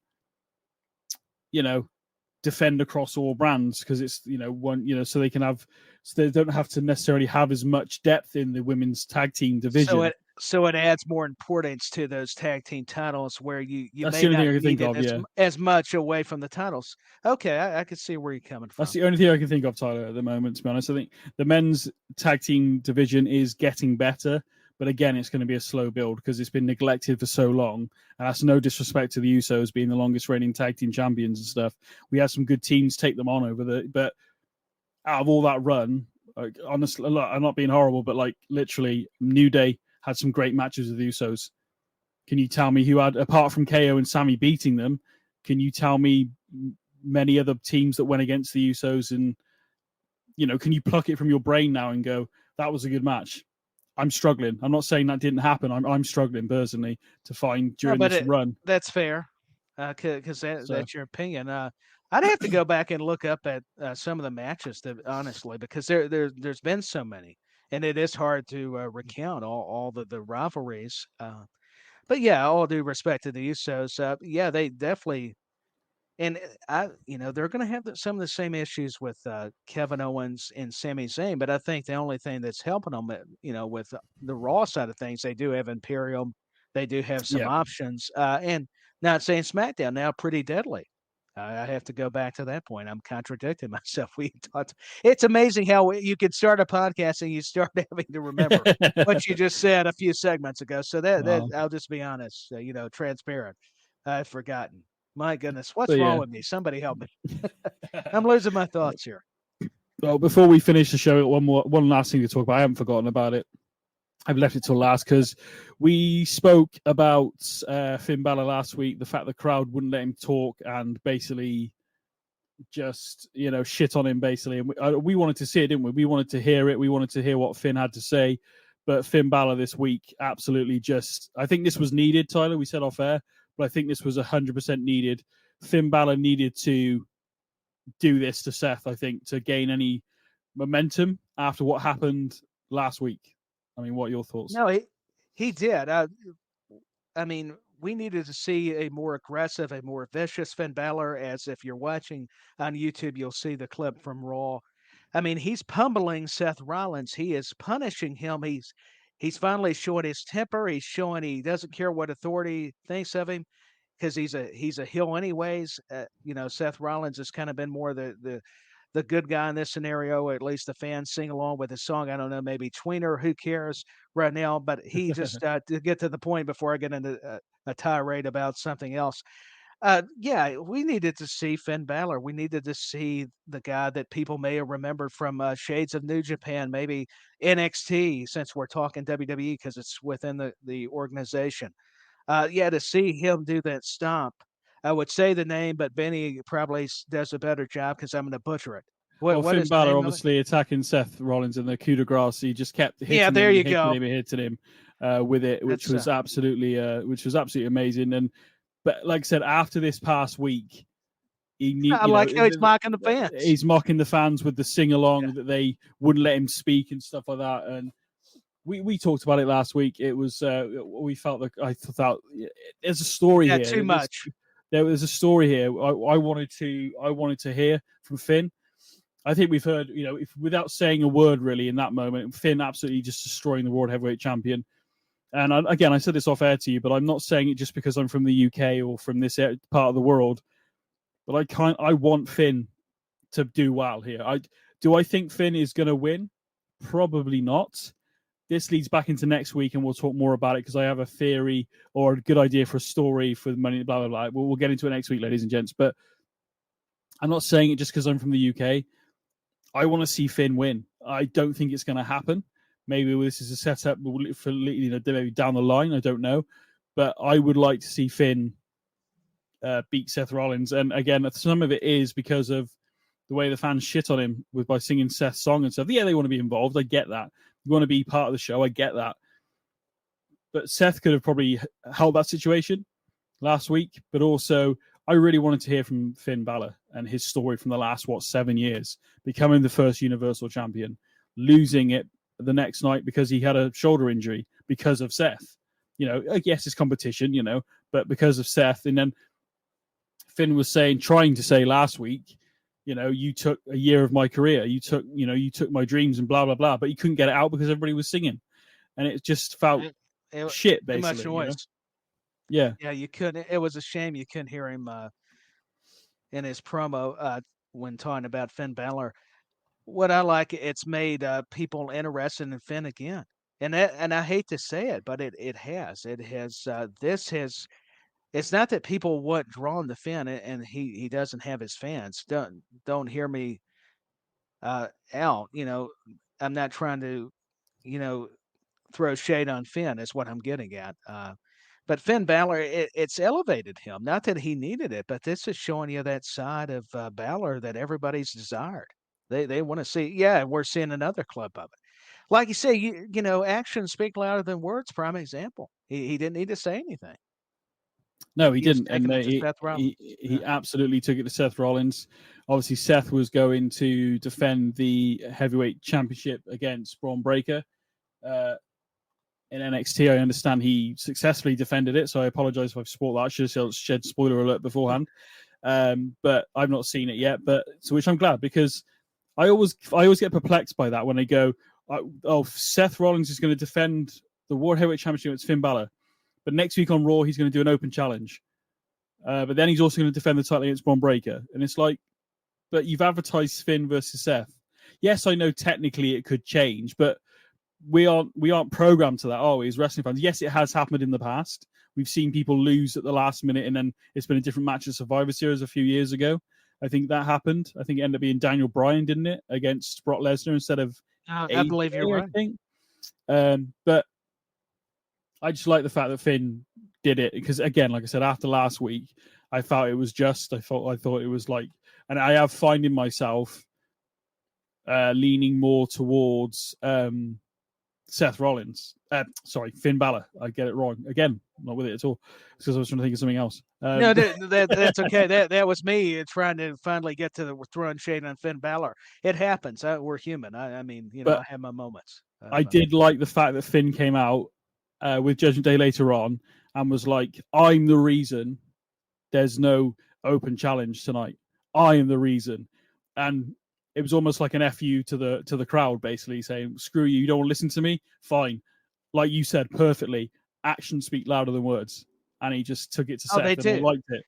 defend across all brands because it's one so they can have they don't have to necessarily have as much depth in the women's tag team division. So it adds more importance to those tag team titles where you That's may the only not thing I can need think of, as much away from the titles. Okay, I can see where you're coming from. That's the only thing I can think of, Tyler, at the moment, to be honest. I think the men's tag team division is getting better, but again, it's going to be a slow build because it's been neglected for so long. And that's no disrespect to the Usos being the longest reigning tag team champions and stuff. We had some good teams take them on but out of all that run, like, honestly, look, I'm not being horrible, but like literally New Day had some great matches with the Usos. Can you tell me who had, apart from KO and Sammy beating them, can you tell me many other teams that went against the Usos? And, can you pluck it from your brain now and go, that was a good match? I'm struggling. I'm not saying that didn't happen. I'm struggling personally to find during this run. That's fair, because that's your opinion. I'd have to go back and look up at some of the matches, honestly, because there's been so many, and it is hard to recount all the rivalries. But yeah, all due respect to the Usos, they definitely. And they're going to have some of the same issues with Kevin Owens and Sami Zayn, but I think the only thing that's helping them, with the Raw side of things, they do have Imperium, they do have some options, and not saying SmackDown now pretty deadly. I have to go back to that point. I'm contradicting myself. It's amazing how you could start a podcast and you start having to remember what you just said a few segments ago. So that I'll just be honest, transparent. I've forgotten. My goodness, what's wrong with me? Somebody help me. I'm losing my thoughts here. Well, before we finish the show, one last thing to talk about. I haven't forgotten about it. I've left it till last because we spoke about Finn Balor last week, the fact the crowd wouldn't let him talk and basically just, shit on him, basically. And we wanted to see it, didn't we? We wanted to hear it. We wanted to hear what Finn had to say. But Finn Balor this week absolutely I think this was needed, Tyler. We said off air. But I think this was 100% needed Finn Balor needed to do this to Seth, I think, to gain any momentum after what happened last week. I mean, what are your thoughts? No, he did. I mean, we needed to see a more aggressive, a more vicious Finn Balor. As if you're watching on YouTube, you'll see the clip from Raw. I mean, he's pummeling Seth Rollins. He is punishing him. He's finally showing his temper. He's showing he doesn't care what authority thinks of him because he's a heel anyways. Seth Rollins has kind of been more the good guy in this scenario. At least the fans sing along with his song. I don't know, maybe tweener, who cares right now? But he just to get to the point before I get into a tirade about something else. Yeah, we needed to see Finn Balor. We needed to see the guy that people may have remembered from Shades of New Japan, maybe NXT, since we're talking WWE because it's within the organization. To see him do that stomp, I would say the name, but BenNny probably does a better job because I'm going to butcher it. What Finn is the Balor name of it? obviously attacking Seth Rollins in the coup de grace. He just kept hitting him, there you hitting go. him, hitting him with it, which was absolutely amazing. But like I said, after this past week, I like how he's mocking the fans. He's mocking the fans with the sing along that they wouldn't let him speak and stuff like that. And we talked about it last week. It was we felt like I thought there's a story here. Too much. There was a story here. I wanted to hear from Finn. I think we've heard, without saying a word really in that moment, Finn absolutely just destroying the World Heavyweight Champion. And I said this off air to you, but I'm not saying it just because I'm from the UK or from this part of the world. But I want Finn to do well here. Do I think Finn is going to win? Probably not. This leads back into next week, and we'll talk more about it because I have a theory or a good idea for a story for Money, blah, blah, blah. We'll get into it next week, ladies and gents. But I'm not saying it just because I'm from the UK. I want to see Finn win. I don't think it's going to happen. Maybe this is a setup for maybe down the line. I don't know. But I would like to see Finn beat Seth Rollins. And again, some of it is because of the way the fans shit on him by singing Seth's song and stuff. Yeah, they want to be involved. I get that. You want to be part of the show. I get that. But Seth could have probably held that situation last week. But also, I really wanted to hear from Finn Balor and his story from the last, 7 years, becoming the first Universal Champion, losing it the next night because he had a shoulder injury because of Seth. Yes, it's competition, but because of Seth. And then Finn was trying to say last week, you took a year of my career. You took my dreams and blah, blah, blah. But he couldn't get it out because everybody was singing. And it just felt shit, basically. Too much noise. Yeah. Yeah, you couldn't. It was a shame you couldn't hear him in his promo when talking about Finn Balor. What I like, it's made people interested in Finn again. And I hate to say it, but it has. It's not that people weren't drawn to Finn and he doesn't have his fans. Don't hear me out. I'm not trying to, throw shade on Finn is what I'm getting at. But Finn Balor, it's elevated him. Not that he needed it, but this is showing you that side of Balor that everybody's desired. They want to see. Yeah, we're seeing another clip of it. Like you say, actions speak louder than words. Prime example. He didn't need to say anything. No, he didn't. And he absolutely took it to Seth Rollins. Obviously, Seth was going to defend the heavyweight championship against Braun Breaker. In NXT, I understand he successfully defended it, so I apologize if I've spoiled that. I should have shed spoiler alert beforehand, but I've not seen it yet. Which I'm glad, because I always get perplexed by that when they go, Seth Rollins is going to defend the World Heavyweight Championship against Finn Balor, but next week on Raw he's going to do an open challenge, but then he's also going to defend the title against Braun Breaker, and it's like, but you've advertised Finn versus Seth. Yes, I know technically it could change, but we aren't programmed to that, are we, as wrestling fans? Yes, it has happened in the past. We've seen people lose at the last minute, and then it's been a different match at Survivor Series a few years ago. I think that happened. I think it ended up being Daniel Bryan, didn't it, against Brock Lesnar instead of I believe you're right. I think. But I just like the fact that Finn did it because, again, like I said, after last week, I felt it was just. I thought it was like, and I have finding myself leaning more towards Seth Rollins. Finn Balor. I get it wrong. Again, not with it at all. It's because I was trying to think of something else. No, that's okay. That was me trying to finally get to the throwing shade on Finn Balor. It happens. We're human. I mean, I have my moments. I did like the fact that Finn came out with Judgment Day later on and was like, I'm the reason there's no open challenge tonight. I am the reason. And it was almost like an FU to the crowd, basically saying, screw you, you don't want to listen to me? Fine. Like you said perfectly, actions speak louder than words. And he just took it to Seth and I liked it.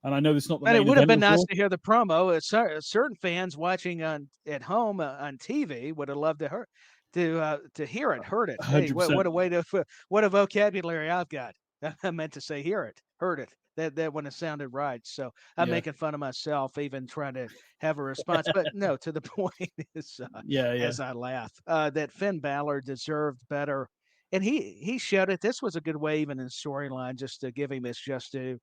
And I know it's not the but main it would have been event nice to hear the promo. Certain fans watching at home on TV would have loved to hear it, heard it. Hey, what a way to what a vocabulary I've got. I meant to say hear it, heard it. That wouldn't have sounded right. So I'm making fun of myself, even trying to have a response. But no, to the point is, as I laugh, that Finn Balor deserved better, and he showed it. This was a good way, even in storyline, just to give him his just due.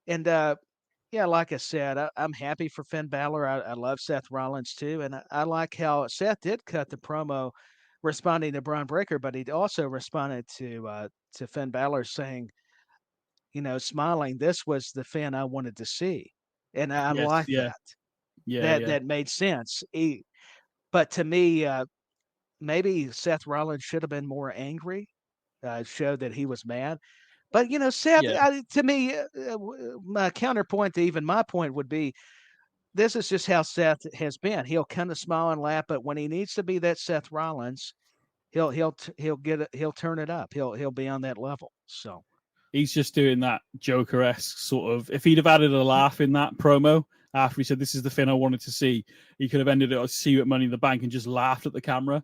And like I said, I'm happy for Finn Balor. I love Seth Rollins too, and I like how Seth did cut the promo responding to Braun Breaker, but he also responded to Finn Balor saying, smiling, this was the Finn I wanted to see. And I like that. That made sense. But to me, maybe Seth Rollins should have been more angry, showed that he was mad. But, Seth, to me, my counterpoint to even my point would be, this is just how Seth has been. He'll kind of smile and laugh, but when he needs to be that Seth Rollins, he'll turn it up. He'll be on that level. So he's just doing that Joker-esque sort of. If he'd have added a laugh in that promo after he said, "This is the Finn I wanted to see," he could have ended it. See you at Money in the Bank and just laughed at the camera.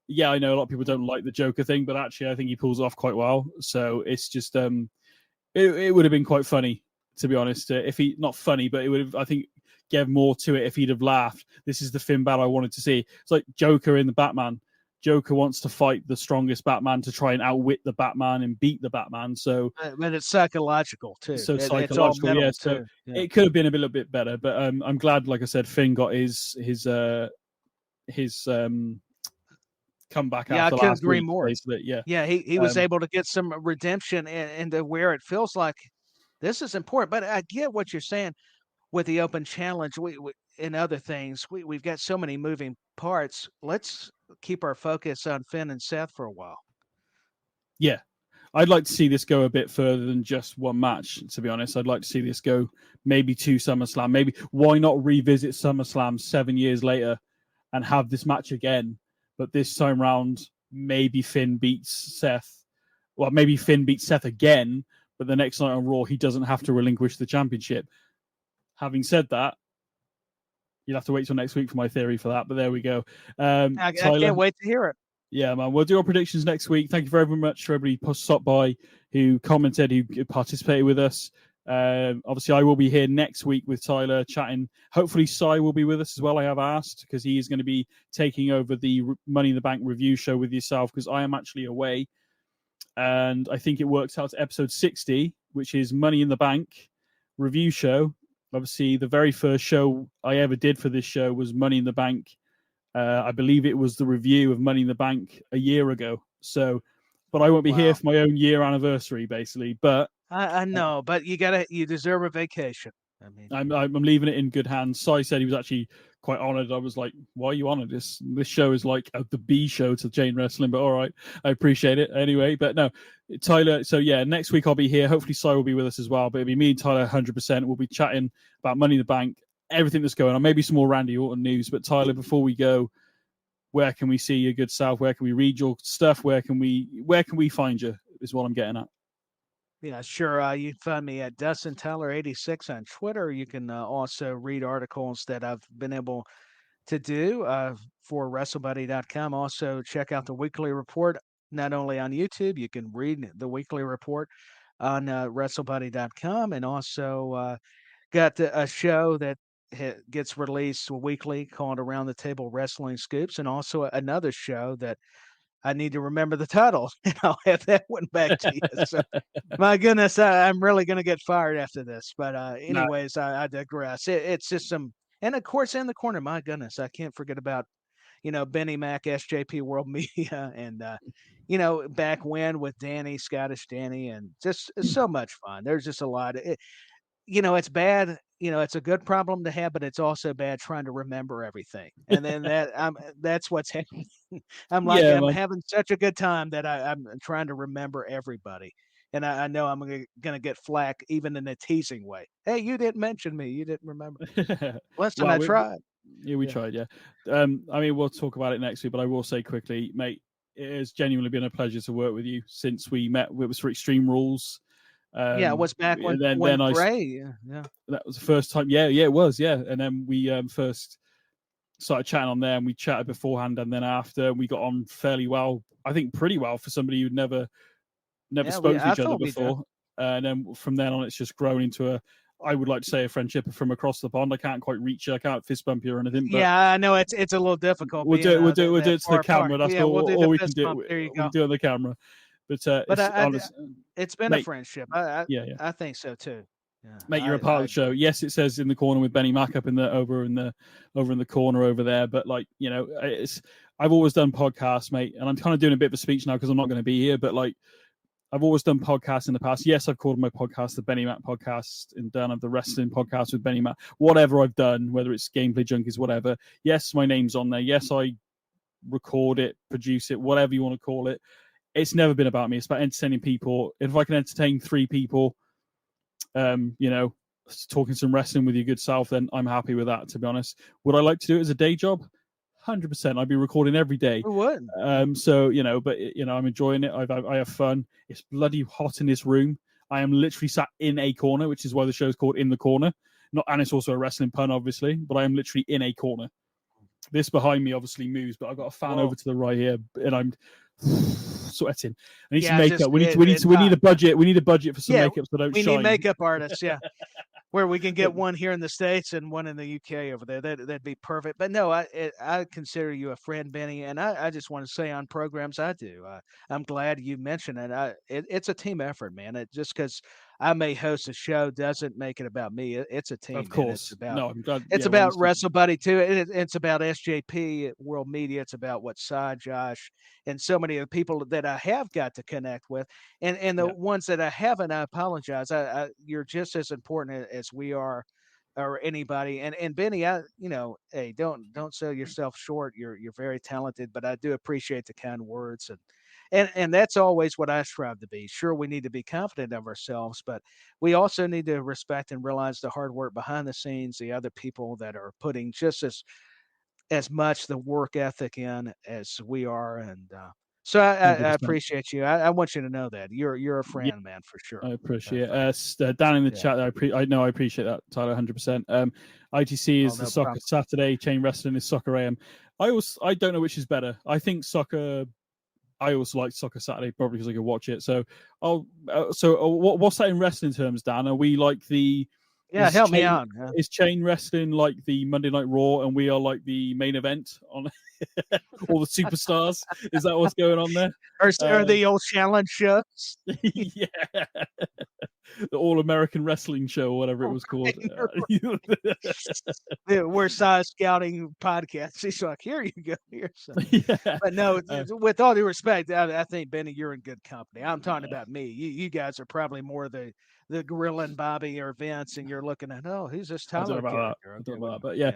Yeah, I know a lot of people don't like the Joker thing, but actually, I think he pulls it off quite well. So it's just, it would have been quite funny, to be honest. If he not funny, but it would have, I think, gave more to it if he'd have laughed. This is the Finn Balor I wanted to see. It's like Joker in the Batman. Joker wants to fight the strongest Batman to try and outwit the Batman and beat the Batman. So, but it's psychological too. So psychological, yeah. So it could have been a little bit better, but I'm glad, like I said, Finn got his comeback. Yeah, I couldn't agree more. Yeah, he was able to get some redemption into where it feels like this is important. But I get what you're saying with the open challenge. We and other things. We've got so many moving parts. Let's keep our focus on Finn and Seth for a while. Yeah, I'd like to see this go a bit further than just one match, to be honest. I'd like to see this go maybe to SummerSlam. Maybe why not revisit SummerSlam 7 years later and have this match again? But this time round, maybe Finn beats Seth. Well, maybe Finn beats Seth again, but the next night on Raw, he doesn't have to relinquish the championship. Having said that, you'll have to wait till next week for my theory for that, but there we go. I can't wait to hear it. Yeah, man. We'll do our predictions next week. Thank you very much for everybody who stopped by, who commented, who participated with us. Obviously, I will be here next week with Tyler chatting. Hopefully, Sai will be with us as well. I have asked because he is going to be taking over the Money in the Bank review show with yourself because I am actually away. And I think it works out to episode 60, which is Money in the Bank review show. Obviously, the very first show I ever did for this show was Money in the Bank. I believe it was the review of Money in the Bank a year ago. So, but I won't be here for my own year anniversary, basically. But I know, but you deserve a vacation. I mean, I'm leaving it in good hands. Sai said he was actually quite honored. I was like, why are you honored? This show is like the B show to Chain Wrestling, but all right, I appreciate it anyway. But no, Tyler. So yeah, next week I'll be here. Hopefully Sai will be with us as well. But it'll be me and Tyler 100%. We'll be chatting about Money in the Bank, everything that's going on, maybe some more Randy Orton news. But Tyler, before we go, where can we see your good self? Where can we read your stuff? Where can we find you? Is what I'm getting at. Yeah, sure. You can find me at Dustin Tyler 86 on Twitter. You can also read articles that I've been able to do for WrestleBuddy.com. Also, check out the weekly report, not only on YouTube. You can read the weekly report on WrestleBuddy.com, and also got a show that gets released weekly called Around the Table Wrestling Scoops, and also another show that I need to remember the title, and I'll have that one back to you. So, my goodness, I'm really going to get fired after this. But anyways, I digress. It's just some, and of course, in the corner, my goodness, I can't forget about BenNny Mack, SJP World Media, and back when with Danny, Scottish Danny, and just so much fun. There's just a lot. It's bad. It's a good problem to have, but it's also bad trying to remember everything. And then that's what's happening. I'm like, Yeah, I'm man. having such a good time that I'm trying to remember everybody. And I know I'm going to get flack even in a teasing way. Hey, you didn't mention me. You didn't remember. Listen, Well, I tried. we tried, yeah. I mean, we'll talk about it next week, but I will say quickly, mate, it has genuinely been a pleasure to work with you since we met. It was for Extreme Rules. It was back when Bray. Yeah. That was the first time. Yeah, it was. Yeah, and then we first started chatting on there, and we chatted beforehand and then after, and we got on fairly well. I think pretty well for somebody who'd never spoke to each other before. And then from then on, it's just grown into I would like to say a friendship from across the pond. I can't quite reach you. I can't fist bump you or anything. But yeah, I know it's a little difficult. We'll do it to the camera. That's all we can do. There you go. We can do on the camera. But it's been a friendship. I think so too. Yeah, mate, you're a part of the show. Yes, it says in the corner with BenNny Mack up over in the corner over there. But I've always done podcasts, mate, and I'm kind of doing a bit of a speech now because I'm not going to be here. But I've always done podcasts in the past. Yes, I've called my podcast the BenNny Mack podcast and done the wrestling podcast with BenNy Mack. Whatever I've done, whether it's Gameplay Junkies, whatever. Yes, my name's on there. Yes, I record it, produce it, whatever you want to call it. It's never been about me. It's about entertaining people. If I can entertain 3 people, talking some wrestling with your good self, then I'm happy with that, to be honest. Would I like to do it as a day job? 100%. I'd be recording every day. Who would? I'm enjoying it. I have fun. It's bloody hot in this room. I am literally sat in a corner, which is why the show's called In the Corner. And it's also a wrestling pun, obviously, but I am literally in a corner. This behind me obviously moves, but I've got a fan over to the right here, and I'm sweating. I need some makeup. We need a budget. We need a budget for some makeup so don't shine. We need makeup artists, yeah. Where we can get one here in the States and one in the UK over there. That'd be perfect. But no, I consider you a friend, BenNy, and I just want to say on programs I do. I'm glad you mentioned it. It's a team effort, man. Just because I may host a show doesn't make it about me. It's a team. Of course. I'm glad. It's about WrestleBuddy too. It's about SJP World Media. It's about what Side Josh and so many of the people that I have got to connect with, and the ones that I haven't. I apologize. You're just as important as we are, or anybody. And BenNy, hey, don't sell yourself short. You're very talented, but I do appreciate the kind words and that's always what I strive to be. Sure, we need to be confident of ourselves, but we also need to respect and realize the hard work behind the scenes, the other people that are putting just as much the work ethic in as we are. And so I appreciate you. I want you to know that you're a friend, man, for sure. I appreciate it. Down in the chat, I appreciate that, Tyler, 100%. ITC is the Soccer Saturday. Chain Wrestling is Soccer AM. I don't know which is better. I think Soccer. I also like Soccer Saturday, probably because I can watch it. So, what's that in wrestling terms, Dan? Are we like the? Yeah, help me out. Yeah. Is Chain Wrestling like the Monday Night Raw, and we are like the main event on all the superstars? Is that what's going on there? Or the old challenge shows? Yeah, the All American Wrestling Show, or whatever it was called. We're size scouting podcasts. He's like, here you go, here. So. But no, with all due respect, I think BenNy, you're in good company. I'm talking about me. You guys are probably more the Gorilla and Bobby or Vince, and you're looking at, who's this Tyler? I don't know about that. But yeah.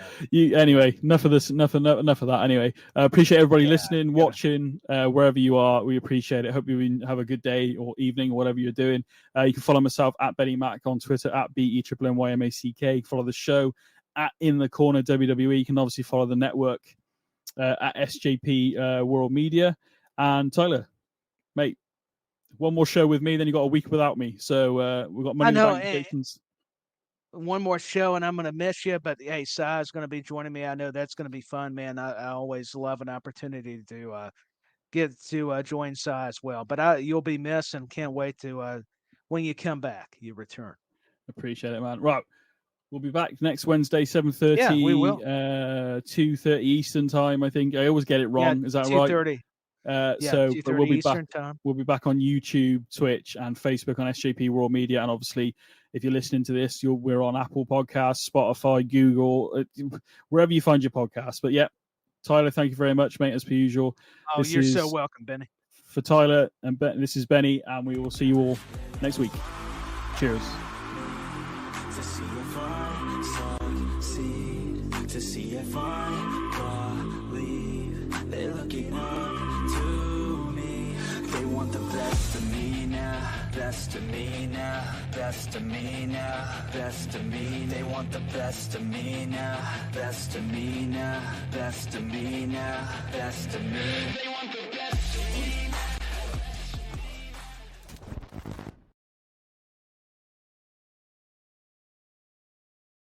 Anyway, enough of this. Enough of that. Anyway, appreciate everybody listening, watching, wherever you are. We appreciate it. Hope you have a good day or evening or whatever you're doing. You can follow myself at BenNy Mack on Twitter at BenNyMack. Follow the show at In the Corner WWE. You can obviously follow the network at SJP World Media. And Tyler, mate, one more show with me, then you got a week without me. So we've got Money in the Bank vacations. One more show, and I'm going to miss you. But hey, Sai's going to be joining me. I know that's going to be fun, man. I always love an opportunity to get to join Sai as well. But you'll be missed, and can't wait to when you come back, you return. Appreciate it, man. Right. We'll be back next Wednesday, 7:30. Yeah, we will. 2:30 Eastern time, I think. I always get it wrong. Yeah, Is that 2:30. Right? So but we'll be Eastern back. Time. We'll be back on YouTube, Twitch, and Facebook on SJP World Media. And obviously, if you're listening to this, we're on Apple Podcasts, Spotify, Google, wherever you find your podcasts. But yeah, Tyler, thank you very much, mate, as per usual. Oh, you're so welcome, Benny. For Tyler and this is Benny, and we will see you all next week. Cheers. To see if I succeed, to see if I believe, they're looking up to me. They want the best of me now, best of me now, best of me now, best of me. They want the best of me now, best of me now, best of me now, best of me.